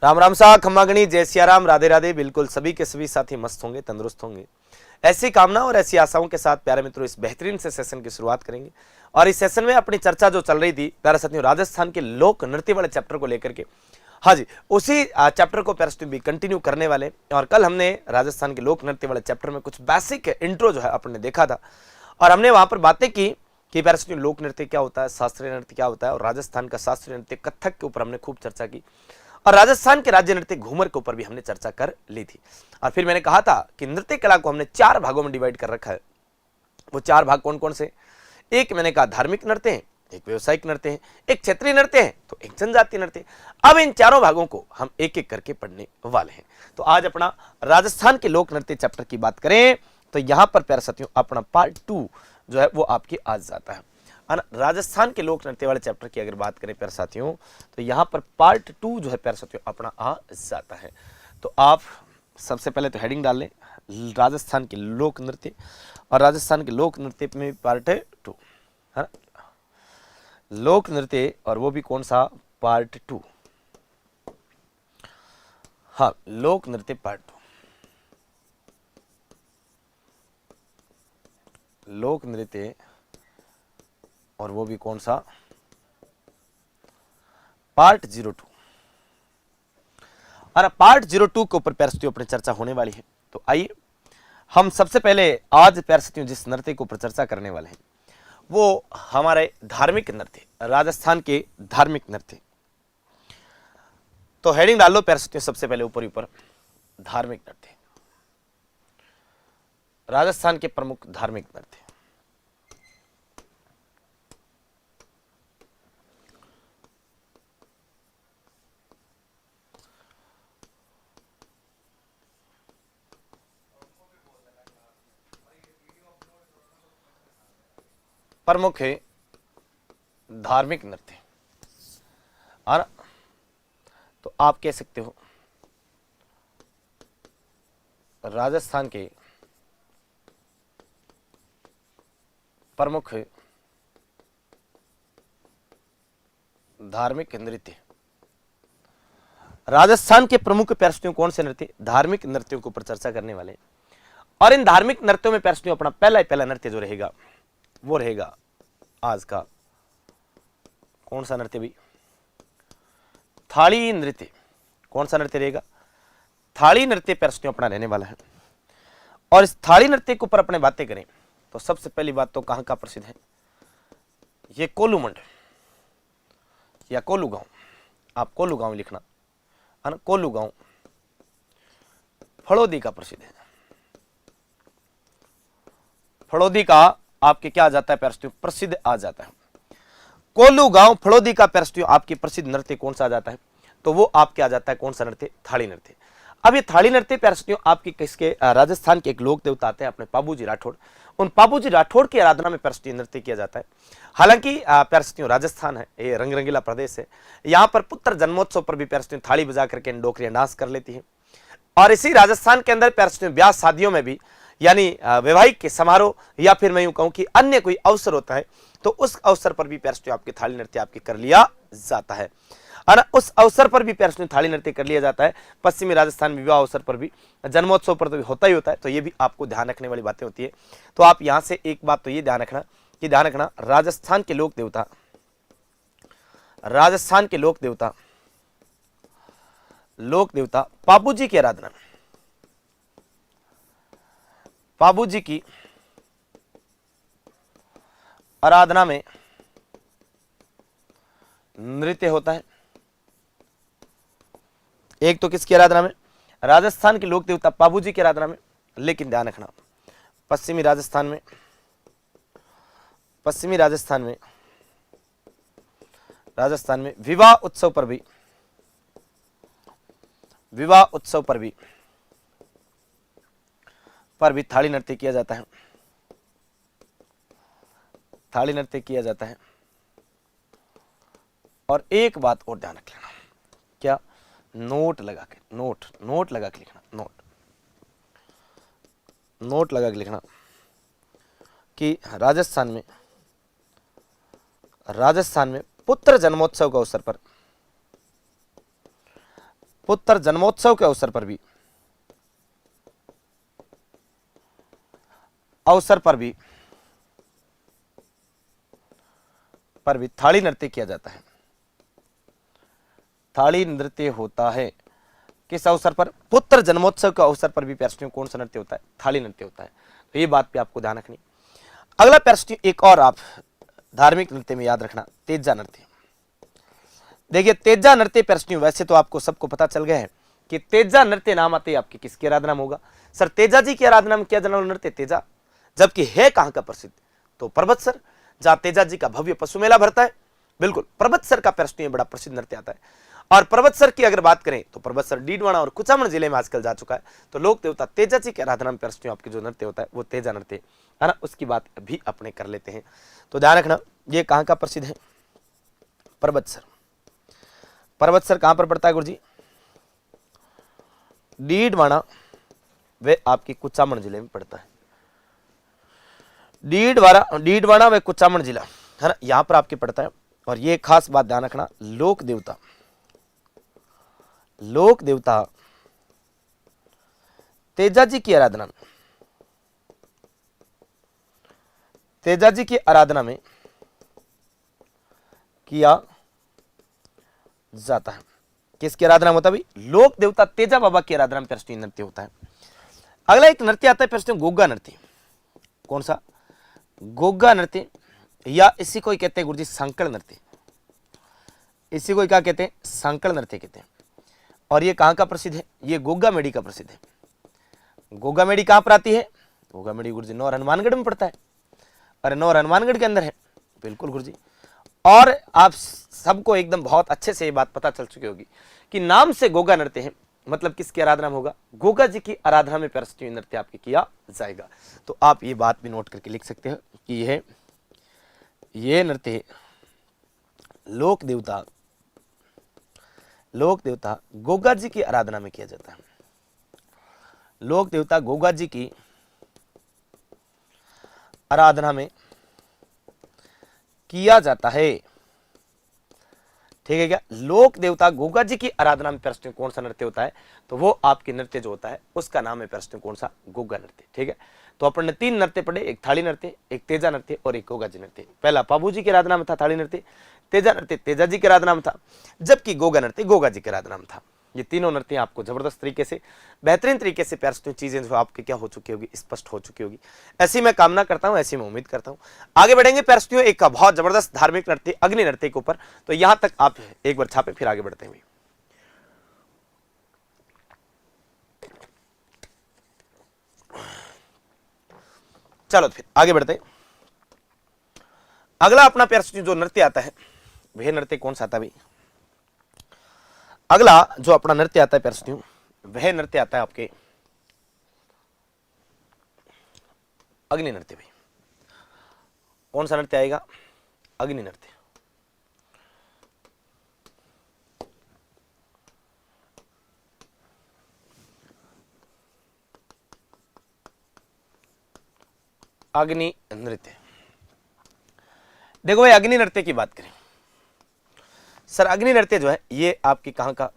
राम राम सा खम्मागणी, जय सिया राम, राधे राधे। बिल्कुल सभी के सभी साथी मस्त होंगे, तंदुरुस्त होंगे, ऐसी कामना और ऐसी आशाओं के साथ प्यारे मित्रों इस बेहतरीन से सेशन की शुरुआत करेंगे। और इस सेशन में अपनी चर्चा जो चल रही थी प्यारे साथियों राजस्थान के लोक नृत्य वाले चैप्टर को लेकर के, हाँ जी, उसी चैप्टर को प्यारे साथियों भी कंटिन्यू करने वाले। और कल हमने राजस्थान के लोक नृत्य वाले चैप्टर में कुछ बेसिक इंट्रो जो है अपने देखा था और हमने वहां पर बातें की कि प्यारे साथियों लोक नृत्य क्या होता है, शास्त्रीय नृत्य क्या होता है, और राजस्थान का शास्त्रीय नृत्य कथक के ऊपर हमने खूब चर्चा की और राजस्थान के राज्य नृत्य घूमर के ऊपर भी हमने चर्चा कर ली थी। और फिर मैंने कहा था कि नृत्य कला को हमने 4 भागों में डिवाइड कर रखा है। वो 4 भाग कौन कौन से? एक मैंने कहा धार्मिक नृत्य है, एक व्यवसायिक नृत्य है, एक क्षेत्रीय नृत्य है, तो एक जनजातीय नृत्य। अब इन चारों भागों को हम एक एक करके पढ़ने वाले हैं। तो आज अपना राजस्थान के लोक नृत्य चैप्टर की बात करें तो यहां पर प्यारे साथियों अपना पार्ट 2 जो है वो आपकी आज जाता है। राजस्थान के लोक नृत्य वाले चैप्टर की अगर बात करें प्यारे साथियों तो यहां पर पार्ट 2 जो है प्यारे साथियों अपना आ जाता है। तो आप सबसे पहले तो हेडिंग डाल लें राजस्थान के लोक नृत्य, और राजस्थान के लोक नृत्य में पार्ट 2 है ना, लोक नृत्य, और वो भी कौन सा? पार्ट 2। हाँ, लोक नृत्य पार्ट 2, लोक नृत्य, और वो भी कौन सा? पार्ट 02। और पार्ट 02 के ऊपर प्यारे साथियों अपनी चर्चा होने वाली है। तो आइए हम सबसे पहले आज प्यारे साथियों जिस नृत्य के ऊपर चर्चा करने वाले हैं वो हमारे धार्मिक नृत्य, राजस्थान के धार्मिक नृत्य। तो हेडिंग डाल लो प्यारे साथियों सबसे पहले ऊपर ऊपर धार्मिक नृत्य, राजस्थान के प्रमुख धार्मिक नृत्य। प्रमुख है धार्मिक नृत्य, और तो आप कह सकते हो राजस्थान के प्रमुख धार्मिक नृत्य। राजस्थान के प्रमुख प्यारे कौन से नृत्य? धार्मिक नृत्यों के ऊपर चर्चा करने वाले। और इन धार्मिक नृत्यों में प्यारे अपना पहला नृत्य जो रहेगा वो रहेगा आज का कौन सा नृत्य भी? थाली नृत्य। कौन सा नृत्य रहेगा? थाली नृत्य प्यारे अपना रहने वाला है। और इस थाली नृत्य के ऊपर अपने बातें करें तो सबसे पहली बात तो कहां का प्रसिद्ध है? ये कोलूमंड या कोलू गांव। आप कोलू गांव लिखना है ना, कोलू गांव फड़ौदी का प्रसिद्ध है। फड़ौदी का आपके क्या आ जाता है प्यारे? प्रसिद्ध आ जाता है। कोलू गांव फड़ौदी का प्यारे आपकी प्रसिद्ध नृत्य कौन सा आ जाता है? तो वो आपके आ जाता है कौन सा नृत्य? थाली नृत्य। अब ये थाली नृत्य प्यारे आपकी किसके? राजस्थान के एक लोक देवता आते हैं अपने पाबूजी राठौड़। उन पाबूजी राठौड़ की आराधना में प्यारे नृत्य किया जाता है। हालांकि प्यारे राजस्थान है, ये रंग रंगीला प्रदेश है, यहाँ पर पुत्र जन्मोत्सव पर भी प्यारे थाली बजा करके डोकरियां डांस कर लेती है। और इसी राजस्थान के अंदर प्यारे ब्याह शादियों में भी, यानी वैवाहिक के समारोह या फिर मैं यूं कहूं कि अन्य कोई अवसर होता है तो उस अवसर पर भी प्यारे आपकी थाली नृत्य आपकी कर लिया जाता है। और उस अवसर पर भी प्यारे थाली नृत्य कर लिया जाता है। पश्चिमी राजस्थान में विवाह अवसर पर भी, जन्मोत्सव पर तो भी होता ही होता है। तो ये भी आपको ध्यान रखने वाली बातें होती है। तो आप यहां से एक बात तो ये ध्यान रखना राजस्थान के लोक देवता, राजस्थान के लोक देवता पाबूजी की आराधना, पाबूजी की आराधना में नृत्य होता है। एक तो किसकी आराधना में? राजस्थान के लोक देवता पाबूजी की आराधना में। लेकिन ध्यान रखना पश्चिमी राजस्थान में विवाह उत्सव पर भी थाली नृत्य किया जाता है। थाली नृत्य किया जाता है। और एक बात और ध्यान रख लेना, क्या? नोट लगा के लिखना, नोट लगा के लिखना कि राजस्थान में पुत्र जन्मोत्सव के अवसर पर पुत्र जन्मोत्सव के अवसर पर भी थाली नृत्य किया जाता है। थाली नृत्य होता है किस अवसर पर? पुत्र जन्मोत्सव के अवसर पर भी प्यारे कौन सा नृत्य होता है? थाली नृत्य होता है। तो ये बात पे आपको ध्यान रखनी। अगला प्यारे एक और आप धार्मिक नृत्य में याद रखना, तेजा नृत्य। देखिए तेजा नृत्य प्यारे वैसे तो आपको सबको पता चल गया है कि तेजा नृत्य नाम आते ही आपकी किसकी आराधना में होगा? सर तेजा जी की आराधना में किया जाने वाला नृत्य तेजा, जबकि है कहां का प्रसिद्ध? तो पर्वतसर, जहां तेजा जी का भव्य पशु मेला भरता है। बिल्कुल पर्वतसर का प्यारे बड़ा प्रसिद्ध नृत्य आता है। और पर्वतसर की अगर बात करें तो पर्वतसर डीडवाना और कुचामन जिले में आजकल जा चुका है। तो लोक देवता तेजा जी की आराधना में प्यारे आपके जो नृत्य होता है वो तेजा नृत्य है ना, उसकी बात भी अपने कर लेते हैं। तो ध्यान रखना ये कहां का प्रसिद्ध है? पर्वतसर। पर्वतसर कहां पर पड़ता है गुरुजी? डीडवाना वे आपकी कुचामन जिले में पड़ता है। डीडवाना व कुचामन जिला है ना, यहां पर आपके पड़ता है। और ये खास बात ध्यान रखना, लोक देवता तेजा जी की आराधना में किया जाता है। किसकी आराधना में होता है भाई? लोक देवता तेजा बाबा की आराधना में प्यारे नृत्य होता है। अगला एक नृत्य आता है प्यारे गोगा नृत्य। कौन सा? गोगा नृत्य, या इसी को कहते हैं गुरुजी संकल नृत्य। इसी को क्या कहते हैं? संकल नृत्य कहते हैं। और ये कहां का प्रसिद्ध है? ये गोगा मेडी का प्रसिद्ध है। गोगा मेडी कहां पर आती है? गोगा मेडी गुरुजी नौर हनुमानगढ़ में पड़ता है। अरे नौर हनुमानगढ़ के अंदर है। बिल्कुल गुरुजी। और आप सबको एकदम बहुत अच्छे से ये बात पता चल चुकी होगी कि नाम से गोगा नृत्य है, मतलब किसकी आराधना में होगा? गोगा जी की आराधना में प्यारे नृत्य आपके किया जाएगा। तो आप ये बात भी नोट करके लिख सकते हैं कि ये नृत्य लोक देवता गोगा जी की आराधना में किया जाता है। लोक देवता गोगा जी की आराधना में किया जाता है। ठीक है क्या? लोक देवता गोगा जी की आराधना में प्यारे कौन सा नृत्य होता है? तो वो आपकी नृत्य जो होता है उसका नाम है प्यारे कौन सा? गोगा नृत्य। ठीक है, तो अपन ने 3 नृत्य पढ़े, एक थाली नृत्य, एक तेजा नृत्य और एक गोगा जी नृत्य। पहला पाबू जी की आराधना में था थाली नृत्य, तेजा नृत्य तेजा जी की आराधना में था, जबकि गोगा नृत्य गोगा जी की आराधना में था। ये तीनों नृत्य आपको जबरदस्त तरीके से, बेहतरीन तरीके से प्यारे चीजें जो आपके क्या हो चुकी होगी, स्पष्ट हो चुकी होगी। ऐसी मैं कामना करता हूं, ऐसी मैं उम्मीद करता हूं। आगे बढ़ेंगे प्यारे एक का बहुत जबरदस्त धार्मिक नृत्य अग्नि नृत्य के ऊपर। तो यहां तक आप एक बार छापे, फिर आगे बढ़ते हैं। चलो फिर आगे बढ़ते हैं। अगला अपना प्यारे जो नृत्य आता है वह नृत्य कौन सा आता है भाई? अगला जो अपना नृत्य आता है प्यारे वह नृत्य आता है आपके अग्नि नृत्य। भाई कौन सा नृत्य आएगा? अग्नि नृत्य। अग्नि नृत्य। देखो भाई अग्नि नृत्य की बात करें, सर अग्नि नृत्य जो है ये आपकी कहां का?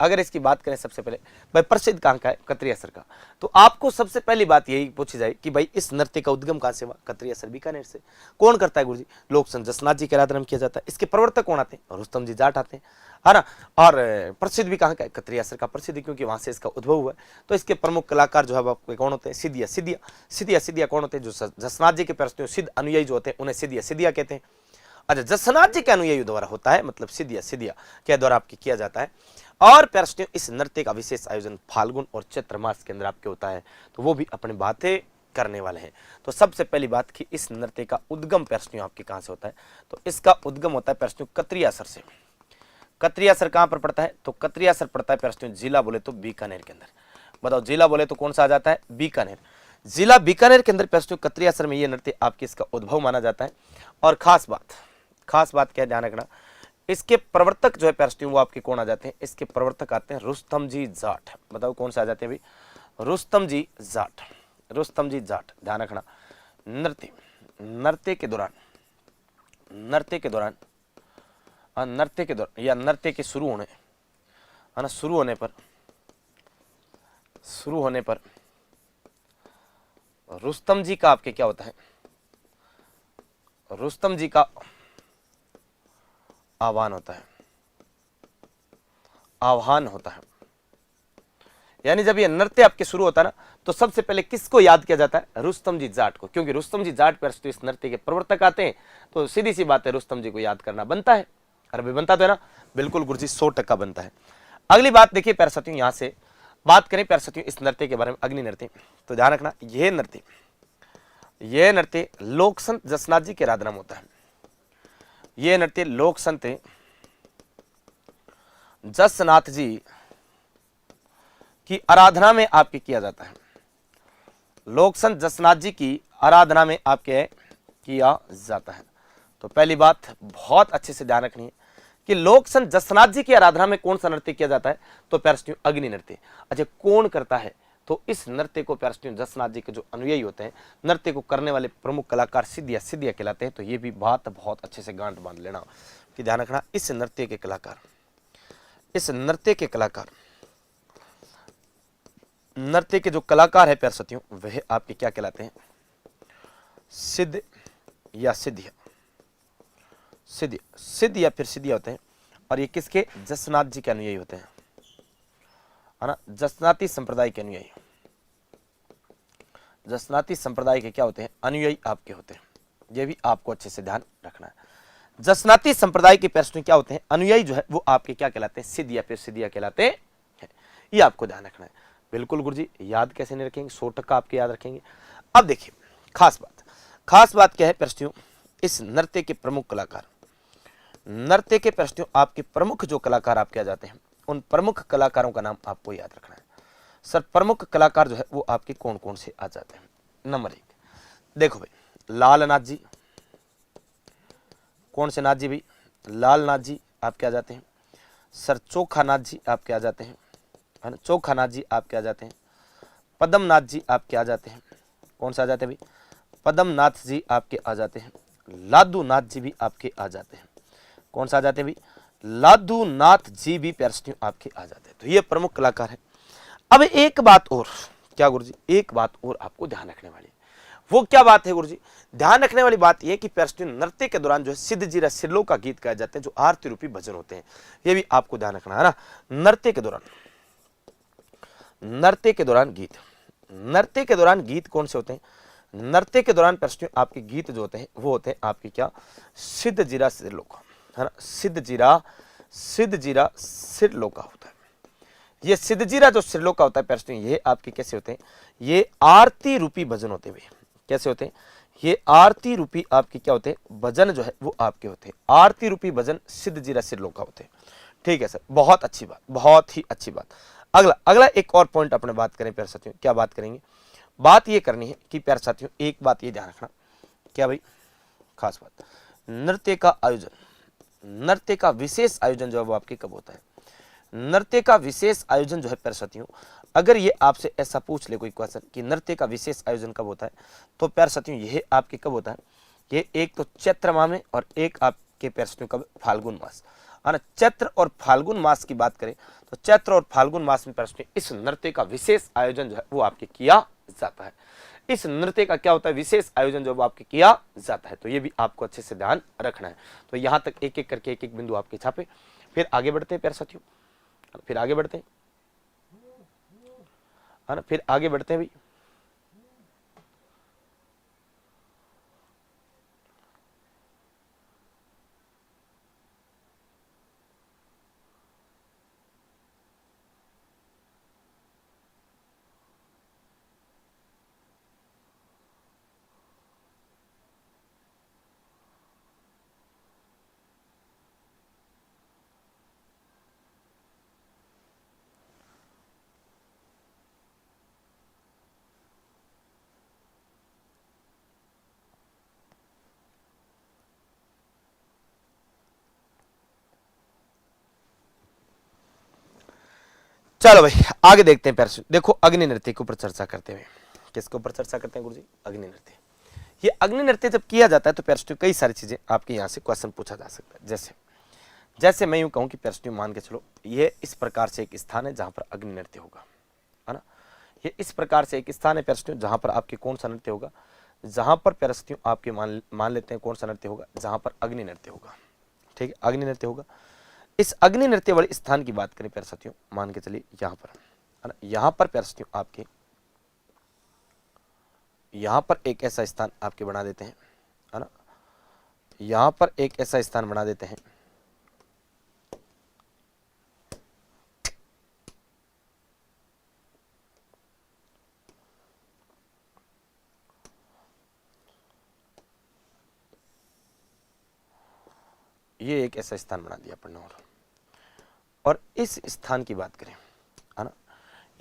अगर इसकी बात करें सबसे पहले भाई प्रसिद्ध कहां का है? कतरिया सर का। तो आपको सबसे पहली बात यही पूछी जाए कि भाई इस नृत्य का उद्गम कहां से हुआ? कतरिया सर बीकानेर से। कौन करता है गुरुजी? लोक संत जसनाथ जी के आराधना में किया जाता है। इसके प्रवर्तक कौन आते हैं? रुस्तम जी जाट आते हैं, है ना। और प्रसिद्ध भी कहां का है? कतरिया सर का प्रसिद्ध, क्योंकि वहां से इसका उद्भव हुआ है। तो इसके प्रमुख कलाकार जो है आपके कौन होते हैं? सिदिया कौन होते हैं? जो जसनाथ जी के प्रस्तुत सिद्ध अनुयायी जो होते हैं उन्हें सिदिया कहते हैं। अच्छा, जसनाथ जी के अनुयायी द्वारा होता है, मतलब सिदिया के द्वारा आपके किया जाता है। और प्यारे इस नृत्य का विशेष आयोजन फाल्गुन और चैत्र मास के अंदर आपके होता है। तो वो भी अपनी बातें करने वाले हैं। तो सबसे पहली बात कि इस नृत्य का उद्गम प्यारे आपके कहां से होता है? तो इसका उद्गम होता है प्यारे कतरिया सर से। कतरिया सर कहां पर पड़ता है? तो कतरिया सर पड़ता है प्यारे जिला बोले तो बीकानेर के अंदर। बताओ जिला बोले तो कौन सा आ जाता है? बीकानेर। जिला बीकानेर के अंदर प्यारे कतरिया सर में यह नृत्य आपके इसका उद्भव माना जाता है। और खास बात क्या ध्यान रखना, इसके प्रवर्तक जो है प्यारे वो आपके कौन आ जाते हैं? इसके प्रवर्तक आते हैं रुस्तम जी जाट। बताओ कौन सा आ जाते हैं भाई? रुस्तम जी जाट। ध्यान रखना, नृत्य के दौरान या नृत्य के शुरू होने है ना, शुरू होने पर रुस्तम जी का आपके क्या होता है, रुस्तम जी का आह्वान होता है, आह्वान होता है। यानी जब ये नृत्य आपके शुरू होता है ना, तो सबसे पहले किसको याद किया जाता है, रुस्तम जी जाट को, क्योंकि रुस्तम जी जाट पर इस नृत्य के प्रवर्तक आते हैं, तो सीधी सी बात है रुस्तम जी को याद करना बनता है। अरे भाई बनता तो है ना, बिल्कुल गुरुजी 100% बनता है। अगली बात देखिए प्यारे साथियों, यहां से बात करें प्यारे साथियों इस नृत्य के बारे में, अग्नि नृत्य, तो ध्यान रखना यह नृत्य लोक संत जसनाथ जी के आराधना में होता है। यह नृत्य लोक संत जसनाथ जी की आराधना में आपके किया जाता है। लोक संत जसनाथ जी की आराधना में आपके किया जाता है। तो पहली बात बहुत अच्छे से ध्यान रखनी है कि लोक संत जसनाथ जी की आराधना में कौन सा नृत्य किया जाता है, तो प्यारे साथियों अग्नि नृत्य। अच्छा कौन करता है, तो इस नृत्य को प्यारे साथियों जसनाथ जी के जो अनुयायी होते हैं, नृत्य को करने वाले प्रमुख कलाकार सिद्धिया कहलाते हैं। तो ये भी बात बहुत अच्छे से गांठ बांध लेना कि ध्यान रखना, इस नृत्य के कलाकार, नृत्य के जो कलाकार है प्यारे साथियों, वह आपके क्या कहलाते हैं, सिद्ध या सिद्धिया फिर सिद्धिया होते हैं। और ये किसके, जसनाथ जी के अनुयायी होते हैं, है ना, जसनाती संप्रदाय के अनुयायी, जसनाती संप्रदाय के क्या होते हैं, अनुयायी आपके होते हैं। ये भी आपको अच्छे से ध्यान रखना है। जसनाती संप्रदाय के प्यारे क्या होते हैं, अनुयायी जो है वो आपके क्या कहलाते हैं, सिद्ध या फिर सिद्धिया कहलाते हैं। ये आपको ध्यान रखना है। बिल्कुल गुरुजी, याद कैसे नहीं रखेंगे, 100% आपके याद रखेंगे। अब देखिए खास बात क्या है प्यारे, इस नृत्य के प्रमुख कलाकार, नृत्य के प्रश्नों आपके प्रमुख जो कलाकार आपके आ जाते हैं, उन प्रमुख कलाकारों का नाम आपको याद रखना है। सर प्रमुख कलाकार जो है वो आपके कौन कौन से आ जाते हैं। नंबर 1 देखो भाई, लालनाथ जी, कौन से नाथ जी भाई, लालनाथ जी आपके आ जाते हैं। सर चोखानाथ जी आपके आ जाते हैं, है ना, चोखानाथ जी आपके आ जाते हैं। पद्मनाथ जी आपके आ जाते हैं, कौन सा आ जाते हैं भाई, पद्मनाथ जी आपके आ जाते हैं। लादूनाथ जी भी आपके आ जाते हैं, कौन सा आ जाते हैं भाई, लादूनाथ जी भी प्यारे आपके आ जाते हैं। तो ये प्रमुख कलाकार है। अब एक बात और, क्या गुरुजी, एक बात और आपको ध्यान रखने वाली, वो क्या बात है गुरुजी, ध्यान रखने वाली बात यह कि प्यारे नृत्य के दौरान जो है सिद्ध जीरा सिरलो का गीत गाए जाते हैं, जो आरती रूपी भजन होते हैं। ये भी आपको ध्यान रखना है ना। नृत्य के दौरान गीत कौन से होते हैं, नृत्य के दौरान प्यारे आपके गीत जो होते हैं वो होते हैं आपके क्या, सिद्ध जीरा सिरलो का, है ना, सिद्ध जीरा सिरलो का होता है। ये सिद्ध जीरा जो सिरलो का होता है प्यारे, ये आपके कैसे होते हैं, ये आरती रूपी भजन होते हैं। कैसे होते हैं, ये आरती रूपी आपके क्या होते हैं, भजन जो है वो आपके होते हैं। आरती रूपी भजन सिद्ध जीरा सिरलो का होते हैं। ठीक है सर, बहुत अच्छी बात, बहुत ही अच्छी बात। अगला एक और पॉइंट अपने बात करें प्यारे साथियों, क्या बात करेंगे, बात ये करनी है कि प्यारे साथियों एक बात ये ध्यान रखना, क्या भाई, खास बात, नृत्य का विशेष आयोजन जो है वो आपके कब होता है। नृत्य का विशेष आयोजन जो है प्यारे साथियों, अगर ये आपसे ऐसा पूछ ले कोई क्वेश्चन कि नृत्य का विशेष आयोजन कब होता है, तो प्यारे साथियों ये आपके कब होता है, ये एक तो चैत्र माह में और एक आपके प्यारे साथियों कब, फाल्गुन मास, है ना। चैत्र और फाल्गुन मास की बात करें तो चैत्र और फाल्गुन मास में प्यारे साथियों इस नृत्य का विशेष आयोजन जो है वो आपके किया जाता है। इस नृत्य का क्या होता है, विशेष आयोजन जो आपके किया जाता है। तो ये भी आपको अच्छे से ध्यान रखना है। तो यहां तक एक एक करके एक एक बिंदु आपके छापे, फिर आगे बढ़ते हैं प्यारे साथियों, फिर आगे बढ़ते हैं, है ना, फिर आगे बढ़ते हैं भाई। चलो भाई आगे देखते हैं प्यारे। देखो अग्नि नृत्य के ऊपर चर्चा करते हुए, किसके ऊपर चर्चा करते हैं गुरुजी, अग्नि नृत्य। ये अग्नि नृत्य जब किया जाता है तो प्यारे कई सारी चीजें आपके यहाँ से क्वेश्चन पूछा जा सकता है। जैसे जैसे मैं यूं कहूं कि प्रश्नों मान के चलो ये इस प्रकार से एक स्थान है जहां पर अग्नि नृत्य होगा, है ना। ये इस प्रकार से एक स्थान है प्रश्नों जहां पर आपके कौन सा नृत्य होगा, जहां पर प्रश्नों आपके मान लेते हैं कौन सा नृत्य होगा, जहां पर अग्नि नृत्य होगा। ठीक है, अग्नि नृत्य होगा। इस अग्नि नृत्य वाले स्थान की बात करें प्यारे साथियों, मान के चलिए यहां पर, है ना, यहां पर प्यारे साथियों आपके यहां पर एक ऐसा स्थान आपके बना देते हैं, है ना, यहां पर एक ऐसा स्थान बना देते हैं ये एक ऐसा स्थान बना दिया अपन ने, और इस स्थान की बात करें, है ना,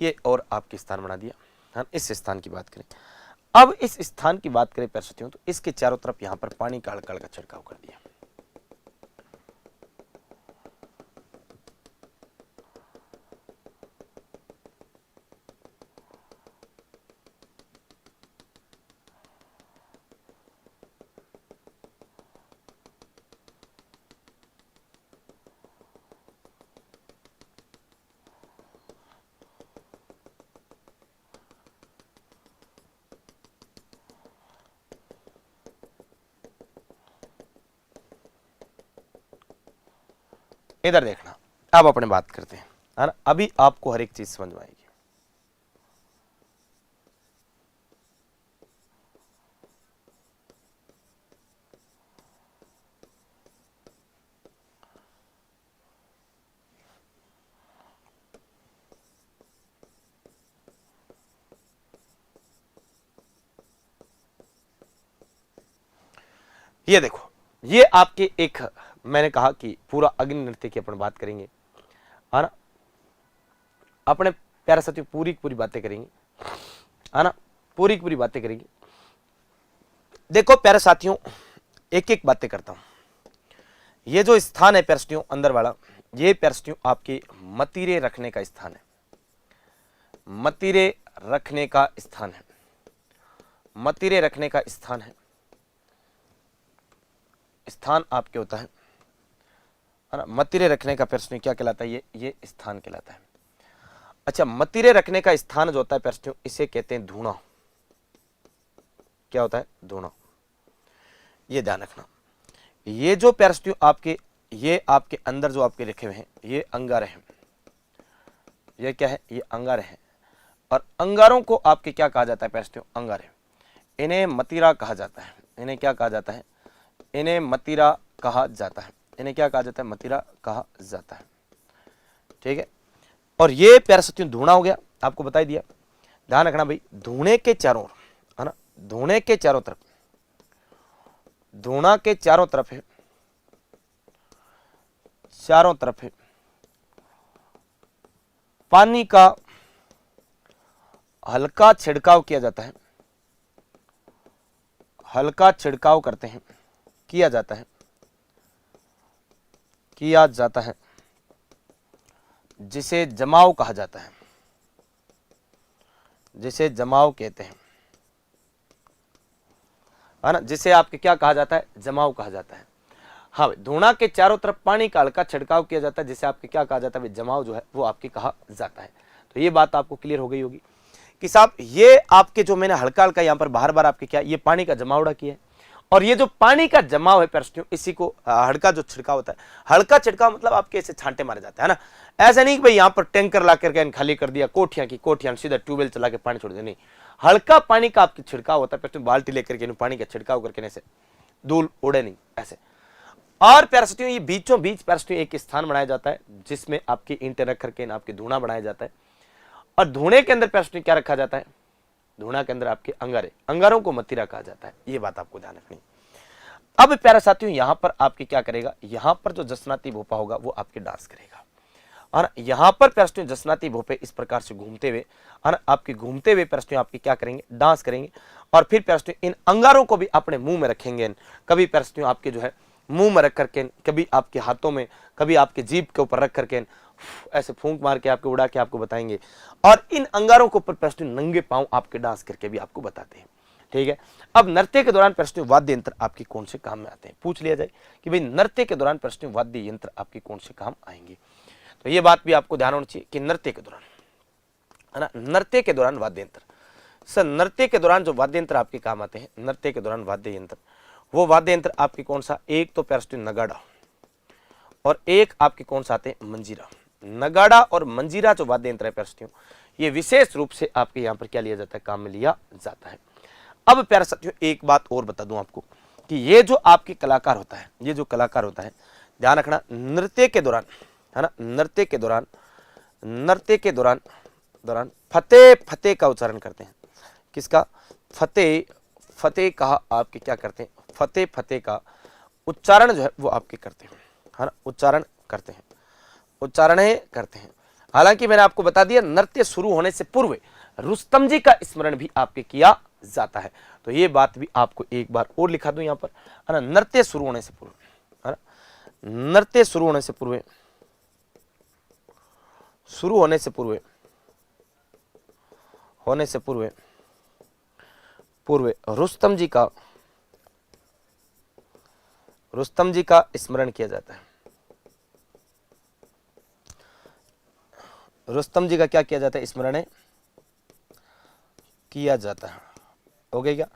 ये और आपके स्थान बना दिया, है, इस स्थान की बात करें। अब इस स्थान की बात करें प्यारे साथियों तो इसके चारों तरफ यहां पर पानी का हल्का हल्का छिड़काव कर दिया। इधर देखना, अब अपने बात करते हैं, है ना, अभी आपको हर एक चीज समझ में आएगी। ये देखो, ये आपके एक, मैंने कहा कि पूरा अग्नि नृत्य की अपन बात करेंगे, है ना, अपने प्यारे साथियों पूरी पूरी बातें करेंगे, है ना, पूरी पूरी बातें करेंगे। देखो प्यारे साथियों, एक एक बातें करता हूं। ये जो स्थान है प्यारे साथियों अंदर वाला, ये प्यारे साथियों आपके मतीरे रखने का स्थान है, मतीरे रखने का स्थान है, मतीरे रखने का स्थान है। स्थान आपके होता है ना, मतीरे रखने का प्रश्न क्या कहलाता है, ये स्थान कहलाता है। अच्छा, मतीरे रखने का स्थान जो होता है प्रश्न, इसे कहते हैं धूणा। क्या होता है? धूणा। ये ध्यान रखना। ये जो प्रश्न आपके, ये आपके अंदर जो आपके लिखे हुए हैं, ये अंगारे हैं। ये क्या है? ये अंगारे हैं। और अंगारों को आपके क्या कहा जाता है प्रश्न? अंगारे। इन्हें मतीरा कहा जाता है। इन्हें क्या कहा जाता है? इन्हें मतीरा कहा जाता है। इन्हें क्या कहा जाता है? मतीरा कहा जाता है। ठीक है। और ये प्यारे साथियों धूणा हो गया, आपको बता ही दिया। ध्यान रखना भाई, धूणे के चारों, है ना, धूणे के चारों तरफ, धूणा के चारों तरफ है, चारों तरफ है पानी का हल्का छिड़काव किया जाता है। हल्का छिड़काव करते हैं, किया जाता है, किया जाता है, जिसे जमाव कहा जाता है, जिसे जमाव कहते हैं, है ना, जिसे आपके क्या कहा जाता है? जमाव कहा जाता है। हाँ भाई, धूणा के चारों तरफ पानी का हल्का छिड़काव किया जाता है, जिसे आपके क्या कहा जाता है? जमाव जो है वो आपके कहा जाता है। तो ये बात आपको क्लियर हो गई होगी कि साहब ये आपके जो मैंने हल्का हल्का यहाँ पर बार बार आपके क्या, ये पानी का जमावड़ा किया है। और ये जो पानी का जमाव है प्रश्नों, इसी को हल्का जो छिड़काव होता है, हल्का छिड़काव मतलब आपके ऐसे छांटे मारे जाते हैं ना। ऐसा नहीं कि भाई यहाँ पर टैंकर ला करके खाली कर दिया, कोठियां की कोठियां सीधा ट्यूबवेल चला के पानी छोड़ दिया, नहीं। हल्का पानी का आपकी छिड़काव होता है प्रश्नों, बाल्टी लेकर के पानी का छिड़काव करके ऐसे धूल उड़े नहीं ऐसे। और प्यारे साथियों, ये बीचों बीच प्यारे साथियों एक स्थान बनाया जाता है, जिसमें आपकी ईंटें रख करके आपके धूणा बनाया जाता है। और धूणे के अंदर प्यारे साथियों क्या रखा जाता है? धूणा के अंदर आपके अंगारे, अंगारों को मतीरा कहा जाता है। ये बात आपको ध्यान रखनी। अब प्यारे साथियों, यहां पर आपके क्या करेगा? यहां पर जो जसनाती भोपा होगा वो आपके डांस करेगा। और यहां पर प्रश्न जसनाती भोपे इस प्रकार से घूमते हुए, और आपके घूमते हुए प्रश्न आपके क्या करेंगे? डांस करेंगे। और फिर प्रश्न इन अंगारों को भी अपने मुंह में रखेंगे। कभी प्रश्न आपके जो है मुंह में रख करके, कभी आपके हाथों में, कभी आपके जीभ के ऊपर रख करके ऐसे फूंक मार के आपके उड़ा के आपको बताएंगे। और इन अंगारों के ऊपर प्रश्न नंगे पांव आपके डांस करके भी आपको बताते हैं। ठीक है। अब नृत्य के दौरान प्रश्न वाद्य यंत्र आपके कौन से काम में आते हैं, पूछ लिया जाए कि भाई नृत्य के दौरान प्रश्न वाद्य यंत्र आपके कौन से काम आएंगे। तो ये बात भी आपको ध्यान होनी चाहिए कि नृत्य के दौरान, है ना, नृत्य के दौरान वाद्य यंत्र, सर नृत्य के दौरान जो वाद्य यंत्र आपके काम आते हैं, नृत्य के दौरान वाद्य यंत्र, वो वाद्य यंत्र आपके कौन सा, एक तो प्रश्न नगाड़ा और एक आपके कौन सा आते हैं, मंजीरा। नगाड़ा और मंजीरा जो वाद्य यंत्र है प्रश्नों, ये विशेष रूप से आपके यहाँ पर क्या लिया जाता है, काम में लिया जाता है। अब प्यारे साथियों एक बात और बता दूं आपको कि ये जो आपके कलाकार होता है, ये जो कलाकार होता है, ध्यान रखना नृत्य के दौरान, है ना, नृत्य के दौरान, नृत्य के दौरान फतेह फतेह का उच्चारण करते हैं। किसका, फतेह, फतेह का आपके क्या करते हैं, फतेह फतेह का उच्चारण जो है वो आपके करते हैं, है ना, उच्चारण करते हैं, उच्चारण करते हैं। हालांकि मैंने आपको बता दिया नृत्य शुरू होने से पूर्व रुस्तम जी का स्मरण भी आपके किया जाता है। तो ये बात भी आपको एक बार और लिखा दूं यहाँ पर, है ना, नृत्य शुरू होने से पूर्व, है ना, नृत्य शुरू होने से पूर्व, शुरू होने से पूर्व, होने से पूर्व, पूर्व रुस्तम जी का स्मरण किया जाता है। रुस्तम जी का क्या किया जाता है, स्मरण किया जाता है। हो गया क्या,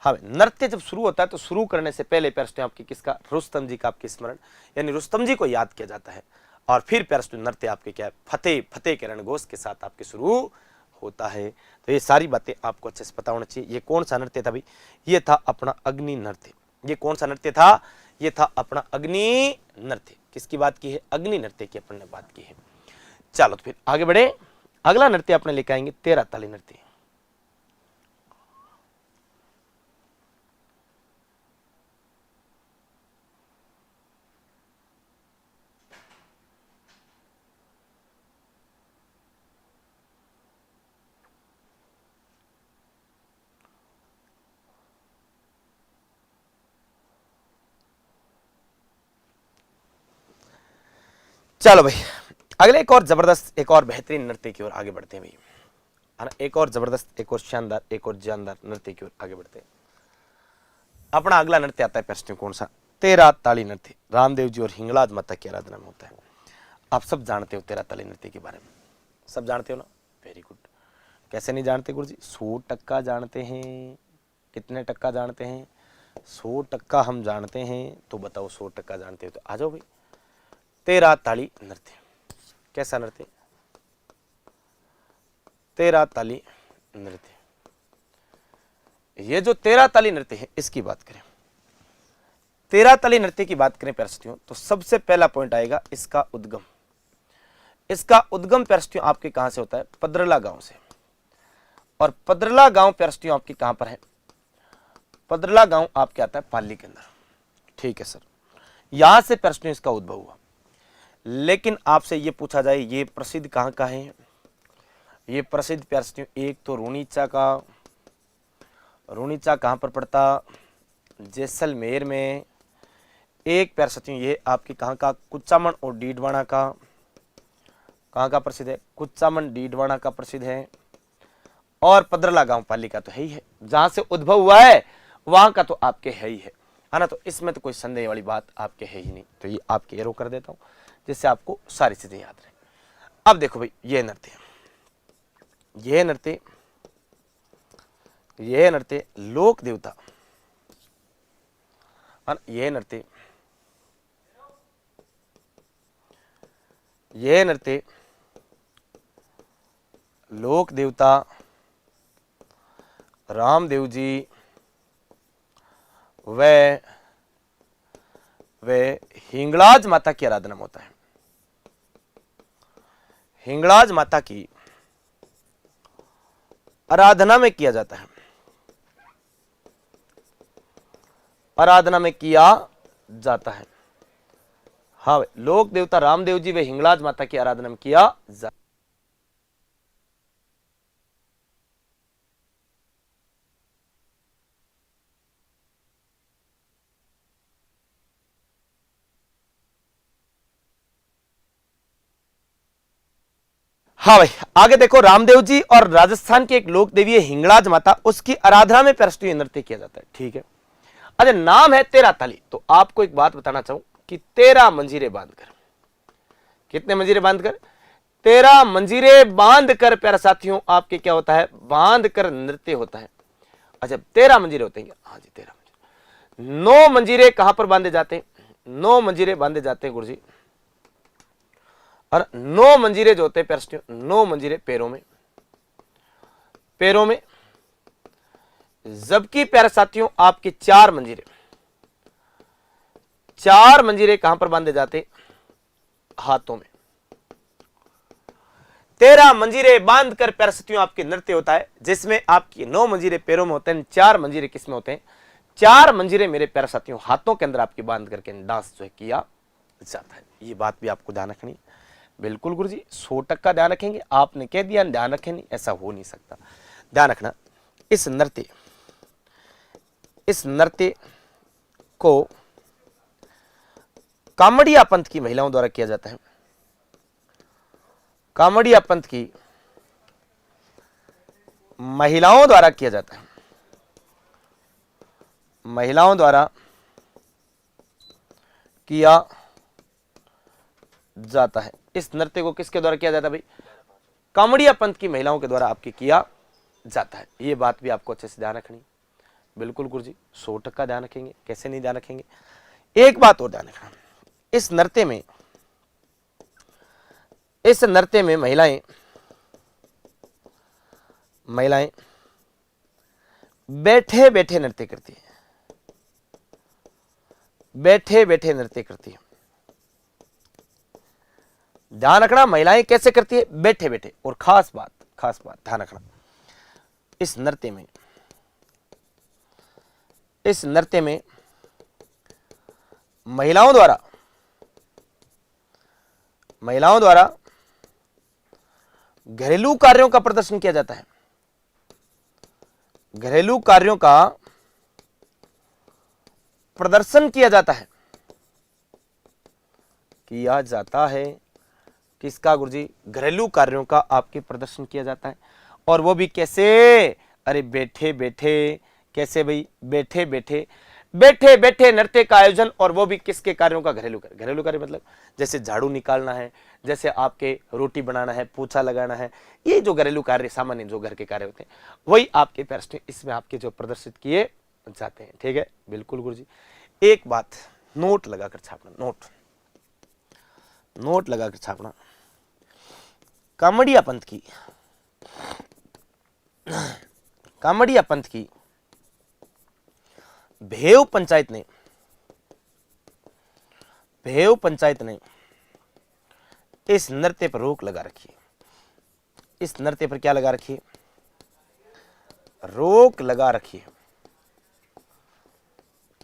हाँ, नृत्य जब शुरू होता है तो शुरू करने से पहले प्रश्न आपकी किसका, रुस्तम जी का आपके स्मरण, यानी रुस्तम जी को याद किया जाता है, और फिर प्रश्न नृत्य आपके क्या है, फतेह फतेह के रणघोष के साथ आपके शुरू होता है। तो ये सारी बातें आपको अच्छे से पता होना चाहिए। ये कौन सा नृत्य था भाई, ये था अपना अग्नि नृत्य। ये कौन सा नृत्य था, ये था अपना अग्नि नृत्य। किसकी बात की है, अग्नि नृत्य की अपन ने बात की है। चलो तो फिर आगे बढ़े, अगला नृत्य अपने लेकर आएंगे तेरह ताली नृत्य। चलो भाई अगले एक और जबरदस्त, एक और बेहतरीन नृत्य की ओर आगे बढ़ते हैं भाई, है ना, एक और जबरदस्त, एक और शानदार, एक और जानदार नृत्य की ओर आगे बढ़ते हैं। अपना अगला नृत्य आता है प्रश्न कौन सा, तेरह ताली नृत्य। रामदेव जी और हिंगलाज माता की आराधना में होता है। आप सब जानते हो तेरह ताली नृत्य के बारे में, सब जानते हो ना, वेरी गुड। कैसे नहीं जानते गुरु जी, 100% जानते हैं। कितने टक्का जानते हैं, 100% हम जानते हैं। तो बताओ 100% जानते हो तो आ जाओ भाई। तेरह ताली नृत्य, कैसा नृत्य, तेरह ताली नृत्य। ये जो तेरह ताली नृत्य है इसकी बात करें, तेरह ताली नृत्य की बात करें प्रस्तुतियों, तो सबसे पहला पॉइंट आएगा इसका उद्गम। इसका उद्गम प्रस्तुतियों आपके कहां से होता है, पद्रला गांव से। और पद्रला गांव प्रस्तुतियों आपकी कहां पर है, पद्रला गांव आपके आता है पाली के अंदर। ठीक है सर, यहां से प्रस्तुतियों इसका उद्भव हुआ। लेकिन आपसे ये पूछा जाए ये प्रसिद्ध कहां का है, ये प्रसिद्ध प्रस्तुतियों एक तो रूणीचा का, रूणीचा कहां पर पड़ता, जैसलमेर में। एक प्रस्तुतियों ये आपकी कहां का, कुचामन और डीडवाना का, कहां का प्रसिद्ध है, कुचामन डीडवाना का प्रसिद्ध है। और पद्रला गांव पाली का तो है ही है, जहां से उद्भव हुआ है वहां का तो आपके है ही है ना। तो इसमें तो कोई संदेह वाली बात आपके है ही नहीं। तो ये आपके एरो कर देता हूं जिससे आपको सारी चीजें याद रहे। अब देखो भाई ये नृत्य, यह नृत्य, यह नृत्य लोक देवता, यह नृत्य, यह नृत्य लोक देवता रामदेव जी व हिंगलाज माता की आराधना में होता है। हिंगलाज माता की आराधना में किया जाता है, आराधना में किया जाता है। हाँ, लोक देवता रामदेव जी व हिंगलाज माता की आराधना में किया जाता है। हाँ भाई, आगे देखो, रामदेव जी और राजस्थान की एक लोक देवी है हिंगलाज माता, उसकी आराधना में पैरस्टियो नृत्य किया जाता है। ठीक है। अच्छा, नाम है 13 ताली। तो आपको एक बात बताना चाहूं कि 13 मंजीरे बांधकर, कितने मंजीरे बांधकर? 13 मंजीरे बांधकर प्यारे साथियों आपके क्या होता है? बांधकर नृत्य होता है। अच्छा, 13 मंजीरे होते हैं? हाँ जी, 13 मंजीरे। 9 मंजीरे कहां पर बांधे जाते हैं? 9 मंजीरे बांधे जाते हैं गुरुजी, और 9 मंजीरे जो होते हैं पैरस्टियों, 9 मंजीरे पैरों में, पैरों में। जबकि प्यारे साथियों आपके 4 मंजीरे, 4 मंजीरे कहां पर बांधे जाते हैं? हाथों में। 13 मंजीरे बांधकर प्यारे साथियों आपके नृत्य होता है, जिसमें आपकी 9 मंजीरे पैरों में होते हैं, 4 मंजीरे किसमें होते हैं? 4 मंजीरे मेरे प्यारे साथियों हाथों के अंदर आपकी बांध करके डांस जो है किया जाता है। ये बात भी आपको ध्यान रखनी। बिल्कुल गुरुजी, 100% ध्यान रखेंगे। आपने कह दिया ध्यान रखें नहीं, ऐसा हो नहीं सकता। ध्यान रखना, इस नृत्य को कामड़िया पंथ की महिलाओं द्वारा किया जाता है। कामड़िया पंथ की महिलाओं द्वारा किया जाता है, महिलाओं द्वारा किया जाता है। इस नृत्य को किसके द्वारा किया जाता है भाई? कामड़िया पंथ की महिलाओं के द्वारा आपके किया जाता है। ये बात भी आपको अच्छे से ध्यान रखनी। बिल्कुल गुरुजी, 100% ध्यान रखेंगे, कैसे नहीं ध्यान रखेंगे। एक बात और ध्यान रखना, इस नृत्य में महिलाएं बैठे बैठे नृत्य करती है, बैठे बैठे नृत्य करती है। ध्यान रखना, महिलाएं कैसे करती है? बैठे बैठे। और खास बात ध्यान रखना, इस नृत्य में महिलाओं द्वारा घरेलू कार्यों का प्रदर्शन किया जाता है। घरेलू कार्यों का प्रदर्शन किया जाता है, किसका गुरुजी? घरेलू कार्यों का आपके प्रदर्शन किया जाता है। और वो भी कैसे? अरे बैठे बैठे। कैसे भाई? बैठे बैठे नृत्य का आयोजन, और वो भी किसके कार्यों का? घरेलू कार्य मतलब जैसे झाड़ू निकालना है, जैसे आपके रोटी बनाना है, पोछा लगाना है, ये जो घरेलू कार्य, सामान्य जो घर के कार्य होते हैं, वही आपके पैरस्टियों इसमें आपके जो प्रदर्शित किए जाते हैं। ठीक है, बिल्कुल गुरुजी। एक बात नोट लगाकर छापना, नोट लगाकर छापना। कामड़िया पंथ की भेव पंचायत ने इस नृत्य पर रोक लगा रखी है। इस नृत्य पर क्या लगा रखी है? रोक लगा रखी है।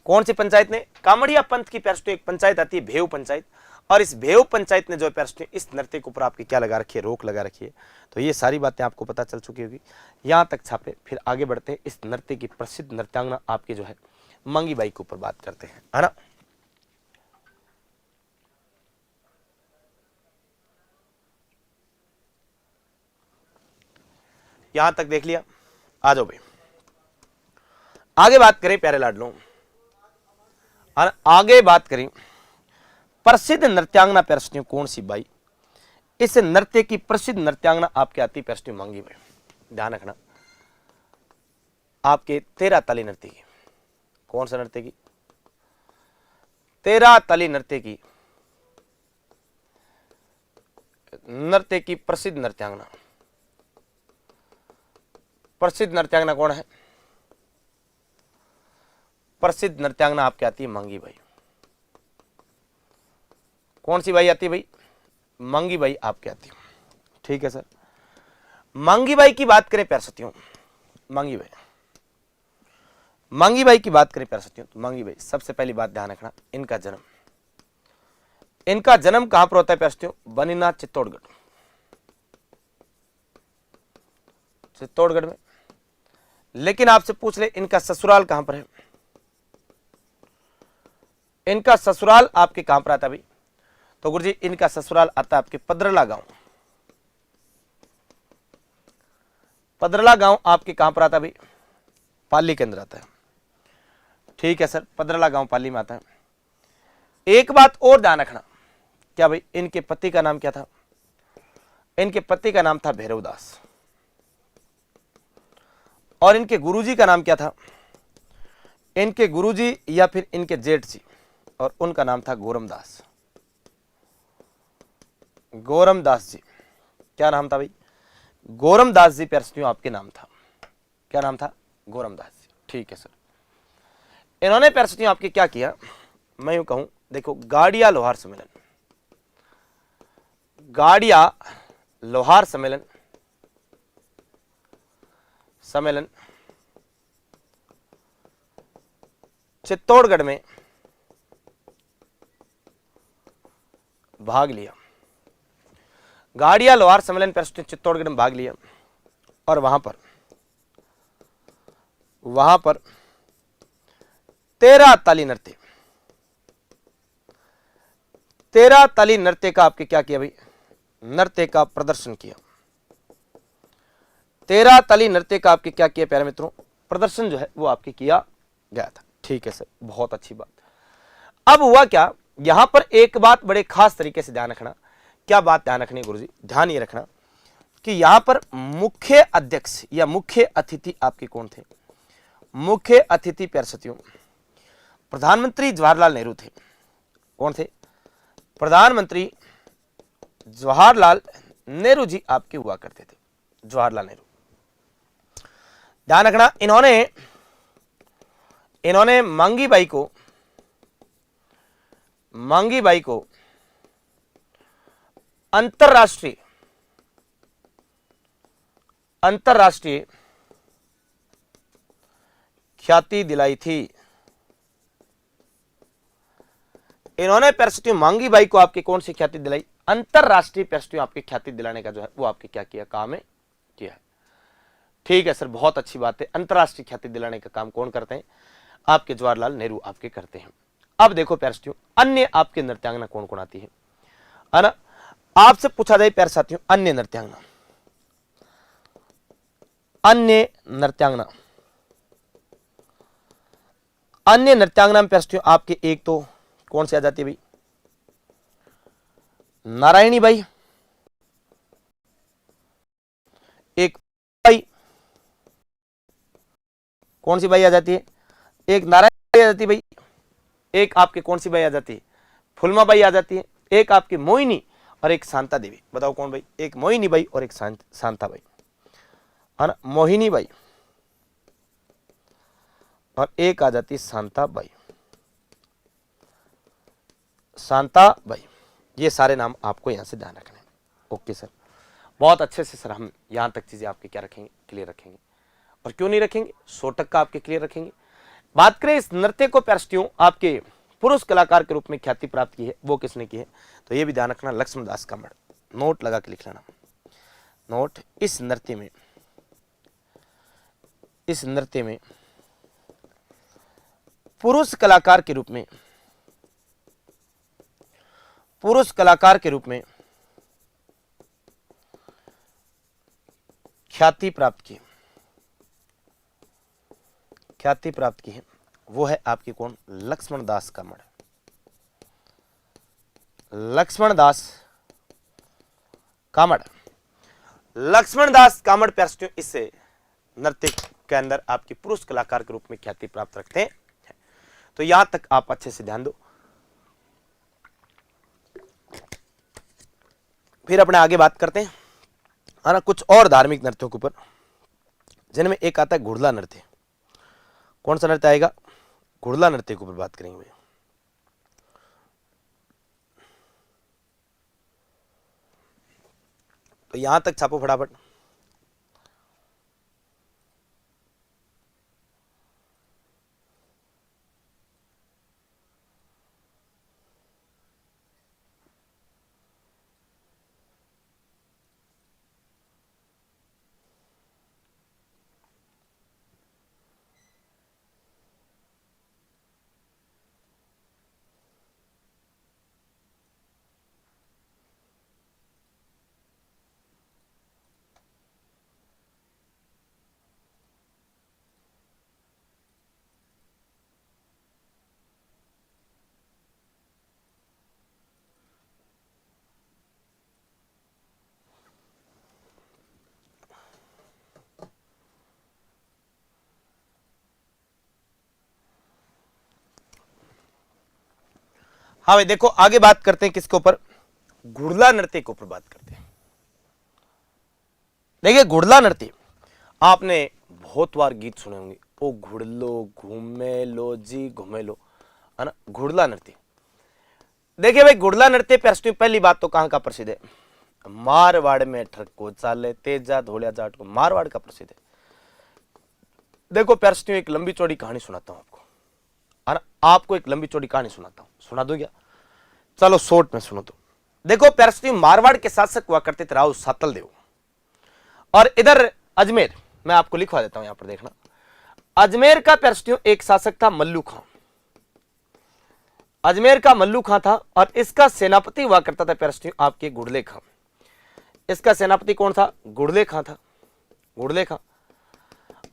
कौन सी पंचायत ने? कामड़िया पंथ की पैरस्टियों एक पंचायत आती है, भेव पंचायत, और इस भेव पंचायत ने जो पैरस्टियों इस नृत्य के ऊपर आपकी क्या लगा रखी है? रोक लगा रखी है। तो ये सारी बातें आपको पता चल चुकी होगी। यहां तक छापे, फिर आगे बढ़ते हैं। इस नृत्य की प्रसिद्ध नृत्यांगना आपकी जो है मंगी बाई के ऊपर बात करते हैं, है ना। यहां तक देख लिया, आ जाओ भाई, आगे बात करें प्यारे लाडलों, आगे बात करें प्रसिद्ध नृत्यांगना पैरस्टियों कौन सी बाई? इस नृत्य की प्रसिद्ध नृत्यांगना आपके आती पैरस्टियों मंगी बाई। ध्यान रखना, आपके 13 ताली नृत्य की। कौन सा नृत्य की? 13 ताली नृत्य की प्रसिद्ध नृत्यांगना। प्रसिद्ध नृत्यांगना कौन है? प्रसिद्ध नृत्यांगना आपके आती है मंगी बाई। कौन सी बाई आती है भाई? मंगी बाई आपके आती है। ठीक है सर। मंगी बाई की बात करें प्यारे साथियों, मंगी बाई की बात करें प्यारे साथियों, तो मंगी बाई सबसे पहली बात ध्यान रखना, इनका जन्म कहां पर होता है प्यारे साथियों? बनीनाथ चित्तौड़गढ़ में। लेकिन आपसे पूछ ले इनका ससुराल कहां पर है? इनका ससुराल आपके कहां पर आता है भाई? तो गुरुजी इनका ससुराल आता है आपके पद्रला गांव। पदरला गांव आपके कहां पर आता है भाई? पाली के अंदर आता है। ठीक है सर, पदरला गांव पाली में आता है। एक बात और ध्यान रखना, क्या भाई इनके पति का नाम क्या था? इनके पति का नाम था भैरवदास। और इनके गुरुजी का नाम क्या था? इनके गुरुजी या फिर इनके जेठ जी, और उनका नाम था गोरमदास। गोरमदास जी, क्या नाम था भाई? गोरमदास जी प्यारे आपके नाम था। क्या नाम था? गोरमदास जी। ठीक है सर, इन्होंने प्यारे आपके क्या किया, मैं यूं कहूं, देखो गाड़िया लोहार सम्मेलन, गाड़िया लोहार सम्मेलन चित्तौड़गढ़ में भाग लिया। गाड़िया लोहार सम्मेलन पर चित्तौड़गढ़ में भाग लिया और वहां पर 13 ताली नृत्य, 13 ताली नृत्य का आपके क्या किया भाई? नृत्य का प्रदर्शन किया। 13 ताली नृत्य का आपके क्या किया प्यारे मित्रों? प्रदर्शन जो है वो आपके किया गया था। ठीक है सर, बहुत अच्छी बात। अब हुआ क्या, यहां पर एक बात बड़े खास तरीके से ध्यान रखना। क्या बात ध्यान रखनी गुरुजी? ध्यान ये रखना कि यहां पर मुख्य अध्यक्ष या मुख्य अतिथि आपके कौन थे? मुख्य अतिथि प्यारे साथियों प्रधानमंत्री जवाहरलाल नेहरू थे। कौन थे? प्रधानमंत्री जवाहरलाल नेहरू जी आपके हुआ करते थे। जवाहरलाल नेहरू, ध्यान रखना, इन्होंने मांगी बाई को अंतरराष्ट्रीय ख्याति दिलाई थी। इन्होंने पैरसिटियों मांगी बाई को आपकी कौन सी ख्याति दिलाई? अंतरराष्ट्रीय पैरसिटियों आपकी ख्याति दिलाने का जो है वो आपके क्या किया? काम है किया है। ठीक है सर, बहुत अच्छी बात है। अंतरराष्ट्रीय ख्याति दिलाने का काम कौन करते हैं? आपके जवाहरलाल नेहरू आपके करते हैं। अब देखो पैरसिटियों, अन्य आपके नृत्यांगना कौन कौन आती है ना? आपसे पूछा जाए प्यारे साथियों, अन्य नृत्यांगना में प्यारे आपके एक तो कौन सी आ जाती है भाई? नारायणी बाई, एक बाई, कौन सी बाई आ जाती है? एक नारायणी बाई आ जाती है भाई। एक आपके कौन सी बाई आ जाती है? फुलमा बाई आ जाती है। एक आपकी मोहिनी और एक शांता देवी। बताओ कौन भाई? एक मोहिनी बाई और एक शांता बाई, है ना? मोहिनी बाई और एक आ जाती है शांता बाई। ये सारे नाम आपको यहां से ध्यान रखने हैं। ओके सर, बहुत अच्छे से सर हम यहां तक चीजें आपके क्या रखेंगे? क्लियर रखेंगे। और क्यों नहीं रखेंगे? 100 का आपके क्लियर रखेंगे। बात करें इस नृत्य को प्यारस्टियों आपके पुरुष कलाकार के रूप में ख्याति प्राप्त की है, वो किसने की है? तो ये भी ध्यान रखना, लक्ष्मण दास कामड़। नोट लगा के लिख लेना, नोट। इस नृत्य में पुरुष कलाकार के रूप में ख्याति प्राप्त की है, वो है आपकी कौन? लक्ष्मण दास कामड़। लक्ष्मण दास कामड़ प्यारस्टियों इस नृत्य के अंदर आपके पुरुष कलाकार के रूप में ख्याति प्राप्त रखते हैं। तो यहां तक आप अच्छे से ध्यान दो। फिर अपने आगे बात करते हैं, है ना, कुछ और धार्मिक नृत्यों के ऊपर, जिनमें एक आता है घुड़ला नृत्य। कौन सा नृत्य आएगा? घुड़ला नृत्य के ऊपर बात करेंगे भैया। तो यहां तक छापो फटाफट। हाँ भाई देखो आगे बात करते हैं किसके ऊपर, घुड़ला नृत्य के ऊपर बात करते हैं। देखिए घुड़ला नृत्य आपने बहुत बार गीत सुने होंगे, ओ घुड़लो घूमे लो जी घूमे लो, है ना, घुड़ला नृत्य। देखिए भाई घुड़ला नृत्य प्यारे, पहली बात तो कहां का प्रसिद्ध है, मारवाड़ में ठरको चाले तेजा धोलिया जाट को, मारवाड़ का प्रसिद्ध है। देखो प्यारे एक लंबी चौड़ी कहानी सुनाता हूं आपको, है ना, आपको एक लंबी चौड़ी कहानी सुनाता हूं, सुना दूं क्या? चलो शॉर्ट में सुनो तो। देखो प्यारे मारवाड़ के शासक हुआ करते थे राव सातल देव, और इधर अजमेर, मैं आपको लिखवा देता हूं यहां पर देखना, अजमेर का प्यारे एक शासक था मल्लू खां, अजमेर का मल्लू खां था, और इसका सेनापति हुआ करता था प्यारे आपके घुड़ले खां। इसका सेनापति कौन था? घुड़ले खां था, घुड़ले खां।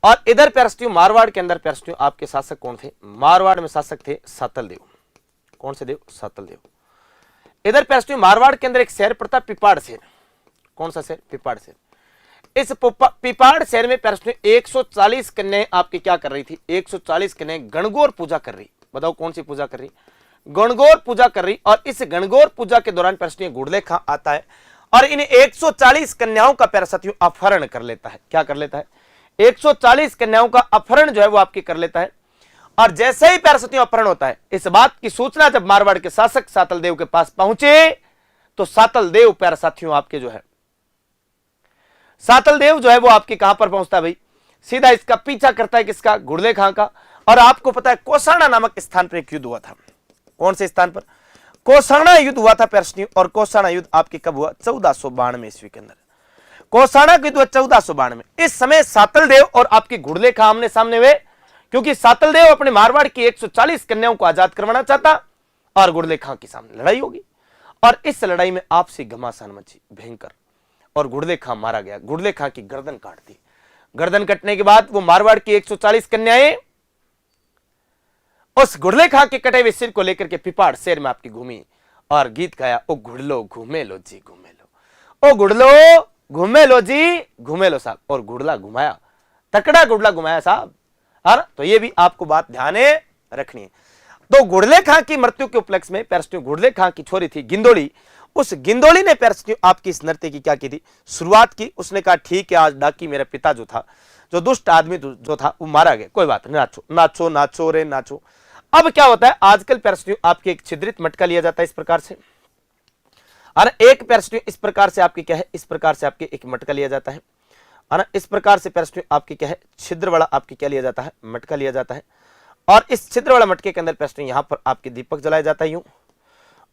और इधर प्यारे मारवाड़ के अंदर प्यारे आपके शासक कौन थे? मारवाड़ में शासक थे सातल देव। कौन से देव? सातल देव। इधर प्यारे मारवाड़ के अंदर एक शहर पड़ता पिपाड़ शहर। कौन सा शहर? पिपाड़ शहर। इस पिपाड़ शहर में प्यारे 140 कन्याएं आपकी क्या कर रही थी? 140 कन्याएं गणगौर पूजा कर रही। बताओ कौन सी पूजा कर रही? गणगौर पूजा कर रही। और इस गणगौर पूजा के दौरान प्यारे घुड़ले खां आता है और इन 140 कन्याओं का प्यारे साथियों अपहरण कर लेता है। क्या कर लेता है? 140 कन्याओं का अपहरण जो है वो आपकी कर लेता है। और जैसे ही प्यारे साथियों अपहरण होता है, इस बात की सूचना जब मारवाड़ के शासक सातल देव के पास पहुंचे, तो सातल देव प्यारे साथियों आपके जो है, सातल देव जो है वो आपके कहां पर पहुंचता है भाई? सीधा इसका पीछा करता है, किसका? घुड़ले खां का। और आपको पता है कोसाना नामक स्थान पर एक युद्ध हुआ था। कौन से स्थान पर? कोसाना युद्ध हुआ था प्यारे। और कोसाना युद्ध आपके कब हुआ? 1492 ईस्वी के अंदर कोसाना युद्ध हुआ 1492। इस समय सातल देव और आपके घुड़ले खां आमने सामने हुए, क्योंकि सातल देव अपने मारवाड़ की 140 कन्याओं को आजाद करवाना चाहता और घुड़ले खां के सामने लड़ाई होगी। और इस लड़ाई में आपसी घमासान मची भयंकर, और घुड़ले खां मारा गया। घुड़ले खां की गर्दन काट दी। गर्दन कटने के बाद वो मारवाड़ की 140 कन्याएं उस घुड़ले खां के कटे हुए सिर को लेकर के पिपाड़ शहर में आपकी घूमी और गीत गाया, ओ घुड़लो घूमे लो जी घूमे लो, ओ घुड़लो घूमे लो जी घूमे लो साहब। और घुड़ला घुमाया, तकड़ा घुड़ला घुमाया साहब, है ना। तो ये भी आपको बात ध्यान रखनी है। तो घुड़ले खां की मृत्यु के उपलक्ष्य में प्यारे घुड़ले खां की छोरी थी गिंदोली, उस गिंदोली ने प्यारे आपकी इस नृत्य की क्या की थी? शुरुआत की। उसने कहा ठीक है, आज डाकी मेरा पिता जो था, जो दुष्ट आदमी जो था, वो मारा गया, कोई बात नहीं, नाचो नाचो नाचो रे नाचो। अब क्या होता है, आजकल प्यारे आपके एक छिद्रित मटका लिया जाता है इस प्रकार से, और एक प्यारे इस प्रकार से आपके क्या है, इस प्रकार से आपके एक मटका लिया जाता है ना, इस प्रकार से प्यारे आपके क्या है, छिद्र वाला आपके क्या लिया जाता है? मटका लिया जाता है। और इस छिद्र वाला मटके के अंदर प्यारे यहां पर आपके दीपक जलाया जाता है यूं।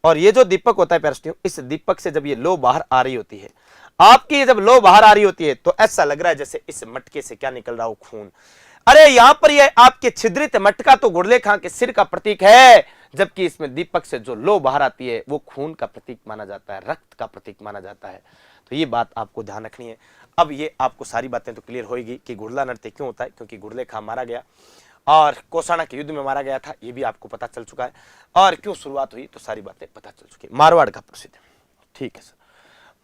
और ये जो दीपक होता है प्यारे, इस दीपक से जब ये लो बाहर आ रही होती है, आपकी जब लो बाहर आ रही होती है, तो ऐसा लग रहा है जैसे इस मटके से क्या निकल रहा हो? खून। अरे यहां पर ये आपके छिद्रित मटका तो घुड़ले खां के सिर का प्रतीक है, जबकि इसमें दीपक से जो लो बाहर आती है वो खून का प्रतीक माना जाता है, रक्त का प्रतीक माना जाता है। तो ये बात आपको ध्यान रखनी है। अब ये आपको सारी बातें तो क्लियर होगी कि घुड़ला नृत्य क्यों होता है, क्योंकि घुड़ले खां मारा गया और कोसाना के युद्ध में मारा गया था, ये भी आपको पता चल चुका है। और क्यों शुरुआत हुई, तो सारी बातें पता चल चुकी है। मारवाड़ का प्रसिद्ध है, ठीक है सर।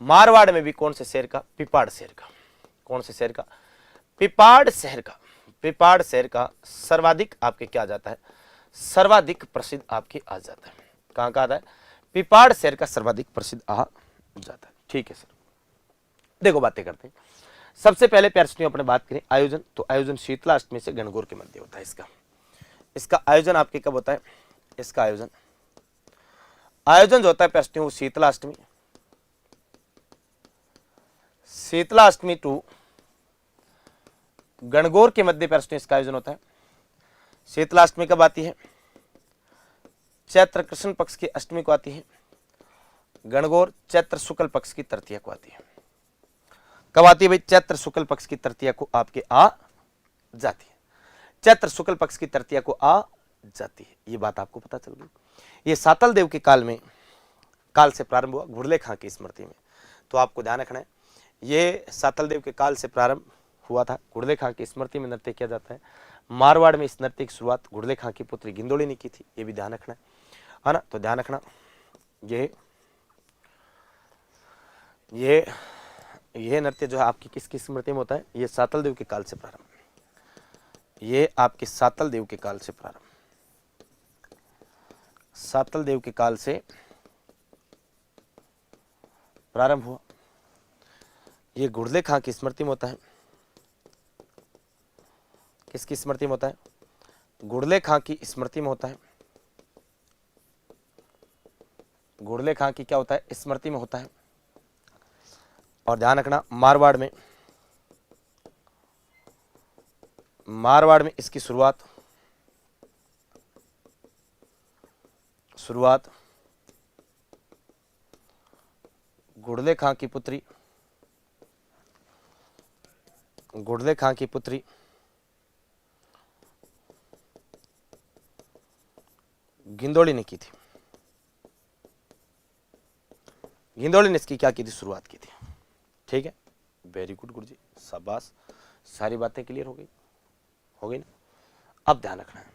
मारवाड़ में भी कौन से शहर का? पिपाड़ शहर का। कौन से शहर का? पिपाड़ शहर का। पिपाड़ शहर का सर्वाधिक आपके क्या आ जाता है? सर्वाधिक प्रसिद्ध आपके आ जाता है। कहां का आता है? पिपाड़ शहर का सर्वाधिक प्रसिद्ध आ जाता है, ठीक है सर। देखो बातें करते हैं। सबसे पहले प्यारे अपने बात करें आयोजन, तो आयोजन शीतलाष्टमी से गणगौर के मध्य होता है। इसका आयोजन आपके कब होता है? इसका आयोजन जो होता है प्यारे वो शीतलाष्टमी टू गणगौर के मध्य प्यारे इसका आयोजन होता है। शीतलाष्टमी कब आती है? चैत्र कृष्ण पक्ष की अष्टमी को आती है। गणगौर चैत्र शुक्ल पक्ष की तृतीया को आती है। कब आती है भाई? चैत्र शुक्ल पक्ष की तृतीया को आपके आ जाती है। चैत्र शुक्ल पक्ष की तृतीया को आ जाती है, ये बात आपको पता चल गई। ये सातल देव के काल से प्रारंभ हुआ घुड़ले खां की स्मृति में, तो आपको ध्यान रखना है ये सातल देव के काल से प्रारंभ हुआ था। घुड़ले खां की स्मृति में नृत्य किया जाता है। मारवाड़ में इस नृत्य की शुरुआत घुड़ले खां की पुत्री गिंदोली ने की थी, ये भी ध्यान रखना है ना। तो ध्यान रखना ये नृत्य जो है आपकी किसकी स्मृति में होता है? ये सातल देव के काल से प्रारंभ, ये आपके सातल देव के काल से प्रारंभ, सातल देव के काल से प्रारंभ हुआ। ये गुड़ले खां की स्मृति में होता है। किसकी स्मृति में होता है? गुड़ले खां की स्मृति में होता है। गुड़ले खां की क्या होता है? स्मृति में होता है। और ध्यान रखना, मारवाड़ में इसकी शुरुआत गुड़ले खां की पुत्री गिंदोड़ी ने की थी। गिंदोड़ी ने इसकी क्या की थी? शुरुआत की थी। ठीक है, वेरी गुड गुरुजी, शाबाश। सारी बातें क्लियर हो गई ना? अब ध्यान रखना है,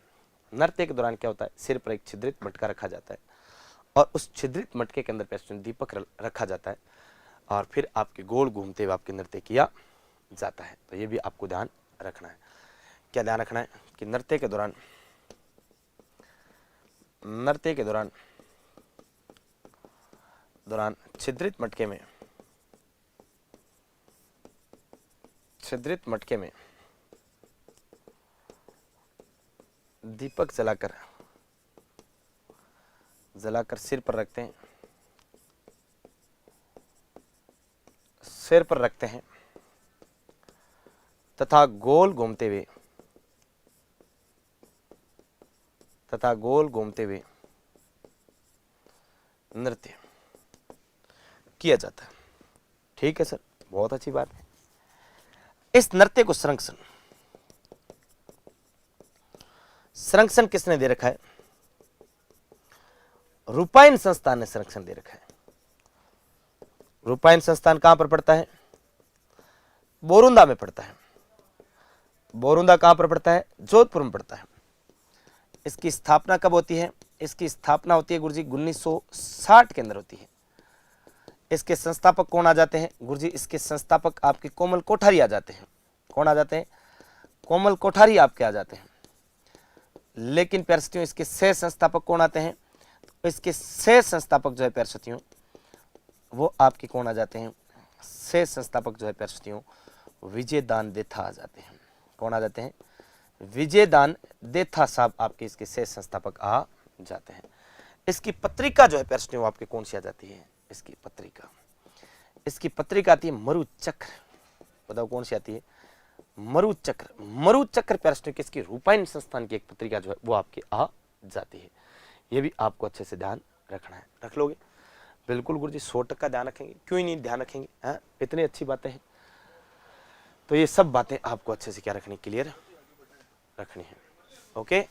नृत्य के दौरान क्या होता है? सिर पर एक छिद्रित मटका रखा जाता है और उस छिद्रित मटके के अंदर पैर दीपक रखा जाता है और फिर आपके गोल घूमते हुए आपके नृत्य किया जाता है। तो ये भी आपको ध्यान रखना है। क्या ध्यान रखना है? कि नृत्य के दौरान छिद्रित मटके में दीपक जलाकर सिर पर रखते हैं तथा गोल घूमते हुए नृत्य किया जाता है। ठीक है सर, बहुत अच्छी बात है। इस नृत्य को संरक्षण किसने दे रखा है? रूपायन संस्थान ने संरक्षण दे रखा है। रूपायन संस्थान कहां पर पड़ता है? बोरुंदा में पड़ता है। बोरुंदा कहां पर पड़ता है? जोधपुर में पड़ता है। इसकी स्थापना कब होती है? इसकी स्थापना होती है गुरुजी 1960 के अंदर होती है। इसके संस्थापक कौन आ जाते हैं गुरुजी? इसके संस्थापक आपके कोमल कोठारी आ जाते हैं। कौन आ जाते हैं? कोमल कोठारी आपके आ जाते हैं। लेकिन प्यारे इसके सह संस्थापक कौन आते हैं? तो इसके सह संस्थापक जो है प्यारे वो आपके कौन आ जाते हैं? सह संस्थापक जो है प्यारे विजयदान देथा आ जाते हैं। कौन आ जाते हैं? विजयदान देथा साहब आपके इसके सह संस्थापक आ जाते हैं। इसकी पत्रिका जो है प्यारे वो आपके कौन सी आ जाती है? इसकी पत्रिका आती है मरुचक्र। बताओ कौन सी आती है? मरुचक्र प्यारे किसकी? रूपायन संस्थान की एक पत्रिका जो है वो आपकी आ जाती है। ये भी आपको अच्छे से ध्यान रखना है। रख लोगे? बिल्कुल गुरुजी, 100% ध्यान रखेंगे। क्यों ही नहीं ध्यान रखेंगे? हाँ, इतनी अच्छी बातें हैं। तो ये सब बातें आपको अच्छे से क्या रखनी? क्लियर रखनी है। ओके,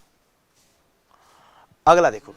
अगला देखो।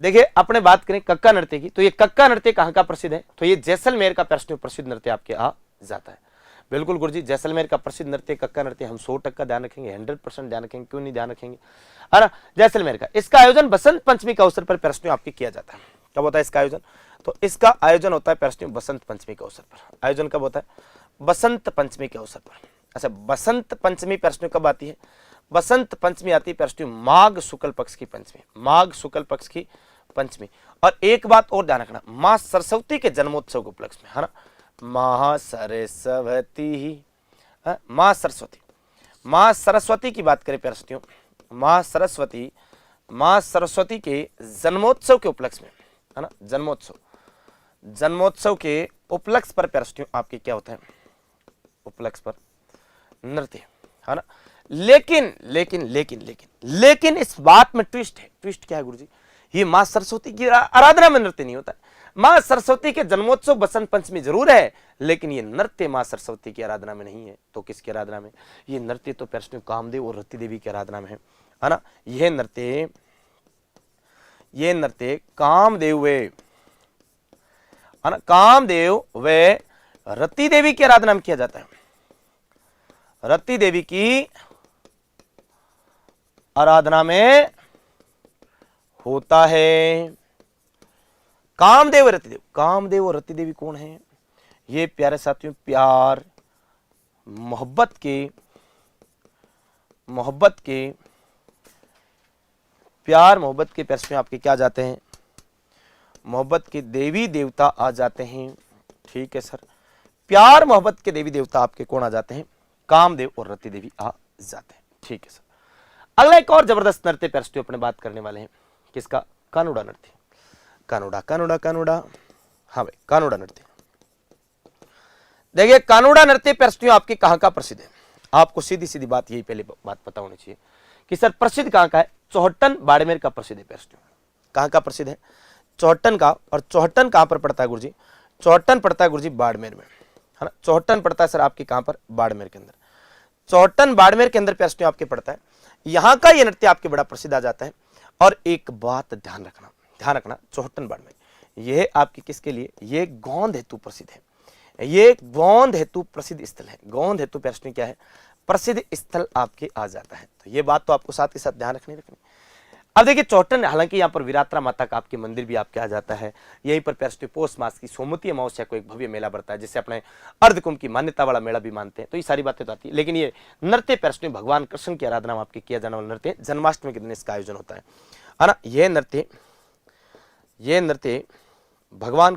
देखिए, अपने बात करें कक्का नृत्य की, तो ये कक्का नृत्य कहां का प्रसिद्ध है? तो ये जैसलमेर का प्रसिद्ध नृत्य आपके आ जाता है। बिल्कुल गुरुजी, जैसलमेर का प्रसिद्ध नृत्य कक्का नृत्य। हम 100% ध्यान रखेंगे, 100% ध्यान रखेंगे। क्यों नहीं ध्यान रखेंगे? है ना? जैसलमेर का इसका आयोजन बसंत पंचमी का अवसर पर प्रश्नों आपके किया जाता है। कब होता है इसका आयोजन? तो इसका आयोजन होता है प्रश्नों बसंत पंचमी के अवसर पर। आयोजन कब होता है? बसंत पंचमी के अवसर पर अच्छा, बसंत पंचमी प्रश्न कब आती है? बसंत पंचमी आती है प्रश्न माघ शुक्ल पक्ष की पंचमी, माघ शुक्ल पक्ष की पंचमी। और एक बात और ध्यान रखना, मां सरस्वती के जन्मोत्सव के उपलक्ष्य में, है ना, महासरस्वती, मां सरस्वती, मां सरस्वती की बात करें प्रश्नों, मां सरस्वती के जन्मोत्सव के उपलक्ष्य में, है ना, जन्मोत्सव के उपलक्ष्य पर प्रश्नों आपके क्या होता है? उपलक्ष्य पर नृत्य, है ना। लेकिन इस बात में ट्विस्ट है। ट्विस्ट क्या है गुरुजी? ये मां सरस्वती की आराधना में नृत्य नहीं होता है। मां सरस्वती के जन्मोत्सव बसंत पंचमी जरूर है, लेकिन ये नृत्य मां सरस्वती की आराधना में नहीं है। तो किसकी आराधना में? ये नृत्य तो प्रश्न कामदेव और रति देवी की आराधना में है ना। यह नृत्य कामदेव वे रति देवी की आराधना में किया जाता है। रति देवी की आराधना में होता है। कामदेव और रति देवी कौन है? ये प्यारे साथियों, प्यार मोहब्बत के प्रश्न में आपके क्या जाते हैं? मोहब्बत के देवी देवता आ जाते हैं। ठीक है सर, प्यार मोहब्बत के देवी देवता आपके कौन आ जाते हैं? कामदेव और रति देवी आ जाते हैं। ठीक है सर, अगला एक और जबरदस्त नृत्य प्रश्न अपने बात करने वाले हैं। किसका? कानूड़ा नृत्य। कानूड़ा, हाँ भाई, कानूड़ा नृत्य। देखिए, कानूड़ा नृत्य प्रश्न आपके कहां का प्रसिद्ध है? आपको सीधी सीधी बात, यही पहले बात पता होनी चाहिए कि सर प्रसिद्ध कहां का है? चौहट्टन बाड़मेर का प्रसिद्ध है प्रश्न। कहां का प्रसिद्ध है? चौहट्टन का। और चौहट्टन कहां पर पड़ता है गुरुजी? चौहट्टन पड़ता है गुरुजी बाड़मेर में, है ना। चौहट्टन पड़ता है सर आपके कहां पर? बाड़मेर के अंदर। चौहट्टन बाड़मेर के अंदर प्रश्न आपके पड़ता है। यहां का ये नृत्य आपके बड़ा प्रसिद्ध आ जाता है। और एक बात ध्यान रखना, चौहट्टन बाड़मेर यह आपकी किसके लिए? ये गोंद हेतु प्रसिद्ध है। ये गोंद हेतु प्रसिद्ध स्थल है। गोंद हेतु प्रश्न क्या है? प्रसिद्ध स्थल आपके आ जाता है। तो ये बात तो आपको साथ ही साथ ध्यान रखनी। अब देखिए, चौहट्टन, हालांकि यहाँ पर विरात्रा माता का आपके मंदिर भी आपके आ जाता है। यहीं पर प्रश्न पोष मास की सोमवती अमावस्या को एक भव्य मेला बढ़ता है, जिसे अपने अर्धकुंभ की मान्यता वाला मेला भी मानते हैं। तो ये सारी बातें तो आती है, लेकिन ये नृत्य प्रश्न भगवान कृष्ण की आराधना में आपके किया जाने वाला नृत्य जन्माष्टमी के दिन इसका आयोजन होता है ना। यह नृत्य भगवान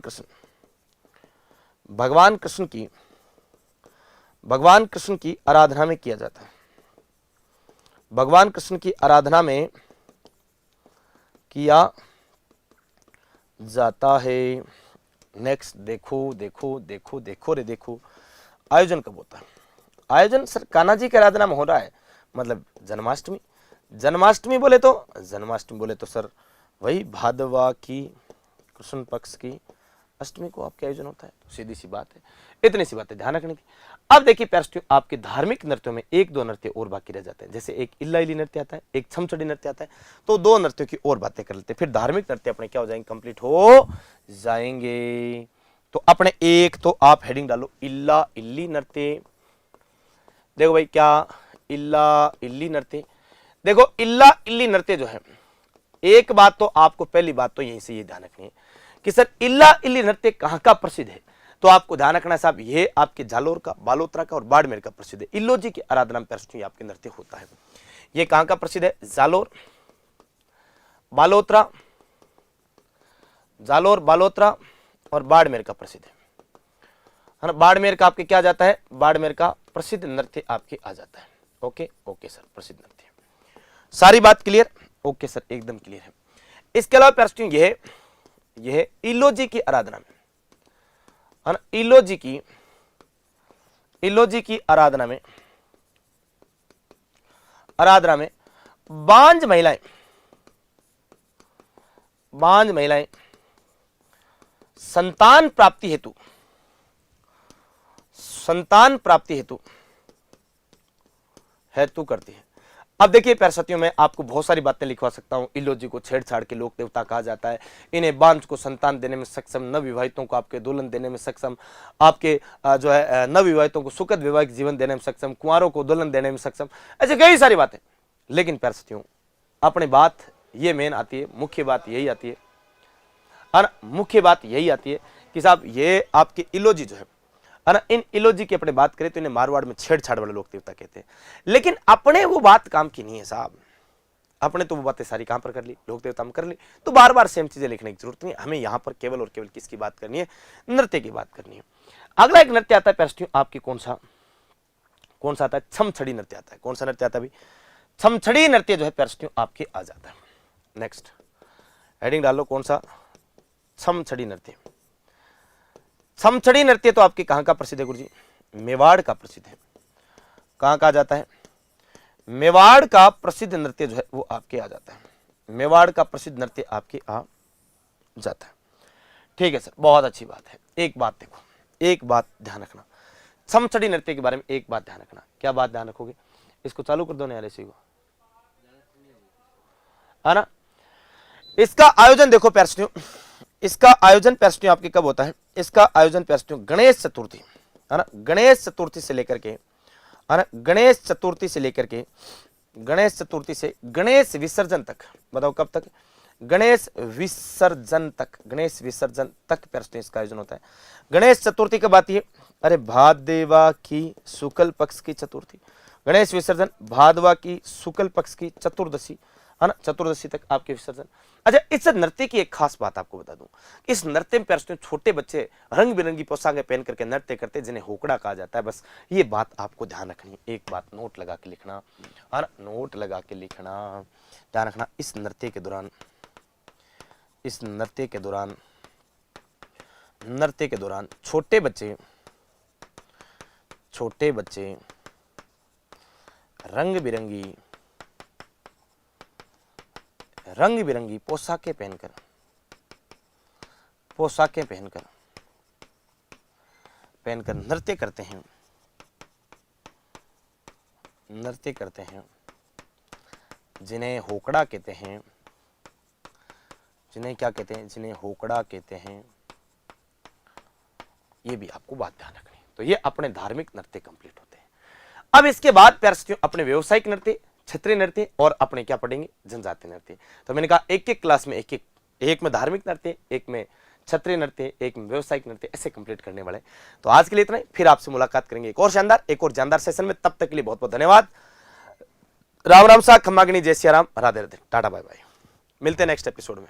कृष्ण की आराधना में किया जाता है। भगवान कृष्ण की आराधना में किया जाता है। नेक्स्ट देखो, आयोजन कब होता है? आयोजन सर कान्हा जी की आराधना में हो रहा है, मतलब जन्माष्टमी बोले तो सर वही भादवा की कृष्ण पक्ष की अष्टमी को आपके आयोजन होता है। तो सीधी सी बात है, इतनी सी बातें ध्यान रखनी थी। अब देखिए प्रश्न, आपके धार्मिक नृत्यों में एक दो नृत्य और बाकी रह जाते हैं। जैसे एक इल्ला इली नृत्य आता है, एक छमछड़ी नृत्य आता है। तो दो नृत्यों की और बातें कर लेते हैं, फिर धार्मिक नृत्य अपने क्या हो जाएंगे? कंप्लीट हो जाएंगे। तो अपने एक तो आप हेडिंग डालो इल्ला इल्ली नृत्य। देखो भाई, क्या इल्ला इल्ली नृत्य? देखो, इल्ला इल्ली नृत्य जो है, एक बात तो आपको, पहली बात तो यहीं से ये ध्यान रखनी है कि सर इल्ला इल्ली नृत्य कहां का प्रसिद्ध है। तो आपको ध्यान रखना है साहब, ये आपके जालोर का, बालोतरा का और बाड़मेर का प्रसिद्ध है। इल्लो जी की आराधना में प्रश्न आपके नृत्य होता है। ये कहां का प्रसिद्ध है? जालोर बालोतरा और बाड़मेर का प्रसिद्ध है ना। बाड़मेर का आपके क्या जाता है? बाड़मेर का प्रसिद्ध नृत्य आपके आ जाता है। ओके सर, प्रसिद्ध नृत्य। सारी बात क्लियर? ओके सर, एकदम क्लियर है। इसके अलावा प्रश्न यह इल्लो जी की आराधना में, है ना, इल्लो जी की आराधना में बांझ महिलाएं संतान प्राप्ति हेतु करती है। अब देखिए प्यारे साथियों, मैं आपको बहुत सारी बातें लिखवा सकता हूं। इल्लो जी को छेड़छाड़ के लोक देवता कहा जाता है। इन्हें बांझ को संतान देने में सक्षम, नवविवाहितों को आपके दुल्हन देने में सक्षम, आपके जो है नवविवाहितों को सुखद वैवाहिक जीवन देने में सक्षम, कुंवारों को दुल्हन देने में सक्षम, ऐसे कई सारी बातें। लेकिन प्यारे साथियों, अपनी बात ये मेन आती है, मुख्य बात यही आती है मुख्य बात यही आती है कि साहब ये आपके इल्लो जी जो है, है ना। इन इलोजी की अपने बात करें तो इन्हें मारवाड़ में छेड़छाड़ वाले लोक देवता कहते हैं, लेकिन अपने वो बात काम की नहीं है साहब। अपने तो वो बातें सारी कहां पर कर ली, लोक देवता में कर ली, तो बार बार सेम चीजें लिखने की जरूरत नहीं है। हमें यहां पर केवल और केवल किसकी बात करनी है, नृत्य की बात करनी है। अगला एक नृत्य आता है प्यारे आपकी, कौन सा आता है, छमछड़ी नृत्य आता है। कौन सा नृत्य आता है भाई, छमछड़ी नृत्य जो है प्यारे आपके आ जाता है। नेक्स्ट हेडिंग डाल लो, कौन सा, छमछड़ी नृत्य। छमछड़ी नृत्य तो आपके कहां का प्रसिद्ध है गुरुजी, मेवाड़ का प्रसिद्ध है। कहां का जाता है, मेवाड़ का प्रसिद्ध नृत्य जो है वो आपके आ जाता है। मेवाड़ का प्रसिद्ध नृत्य आपके आ जाता है। ठीक है सर, बहुत अच्छी बात है। एक बात देखो, एक बात ध्यान रखना, छमछड़ी नृत्य के बारे में एक बात ध्यान रखना। क्या बात ध्यान रखोगे, इसको चालू कर दो ना यार, इसी को, है ना। इसका आयोजन देखो प्यारे, इसका आयोजन प्यारे आपके कब होता है, इसका आयोजन प्यारे गणेश चतुर्थी, है ना। गणेश चतुर्थी से लेकर के, है ना, गणेश चतुर्थी से लेकर के, गणेश चतुर्थी से गणेश विसर्जन तक, बताओ कब तक, गणेश विसर्जन तक, गणेश विसर्जन तक प्यारे इसका आयोजन होता है। गणेश चतुर्थी कब आती है, अरे भादवा की शुक्ल पक्ष की चतुर्थी, गणेश विसर्जन भादवा की शुक्ल पक्ष की चतुर्दशी, है ना, चतुर्दशी तक आपके विसर्जन। अच्छा, इस नृत्य की एक खास बात आपको बता दूं, इस नृत्य में छोटे बच्चे रंग बिरंगी पोशाकें पहन करके नृत्य करते, जिन्हें होकड़ा कहा जाता है। बस ये बात आपको ध्यान रखनी है, एक बात नोट लगा के लिखना, है ना, नोट लगा के लिखना, ध्यान रखना। इस नृत्य के दौरान, इस नृत्य के दौरान, नृत्य के दौरान छोटे बच्चे रंग बिरंगी पोशाकें पहनकर नृत्य करते हैं, जिन्हें होकड़ा कहते हैं, जिन्हें क्या कहते हैं, जिन्हें होकड़ा कहते हैं। ये भी आपको बात ध्यान रखनी है। तो ये अपने धार्मिक नृत्य कंप्लीट होते हैं। अब इसके बाद प्यारे अपने व्यवसायिक नृत्य, क्षेत्रीय नृत्य और अपने क्या पढ़ेंगे, जनजातीय नृत्य। तो मैंने कहा एक एक क्लास में एक में धार्मिक नृत्य, एक में क्षेत्रीय नृत्य, एक में व्यवसायिक नृत्य, ऐसे कंप्लीट करने वाले। तो आज के लिए इतना ही, फिर आपसे मुलाकात करेंगे एक और जानदार सेशन में। तब तक के लिए बहुत बहुत धन्यवाद। राम राम सा, खम्मा गणी, जय Siya Ram, Radhe Radhe, tata bye bye. मिलते हैं नेक्स्ट एपिसोड में।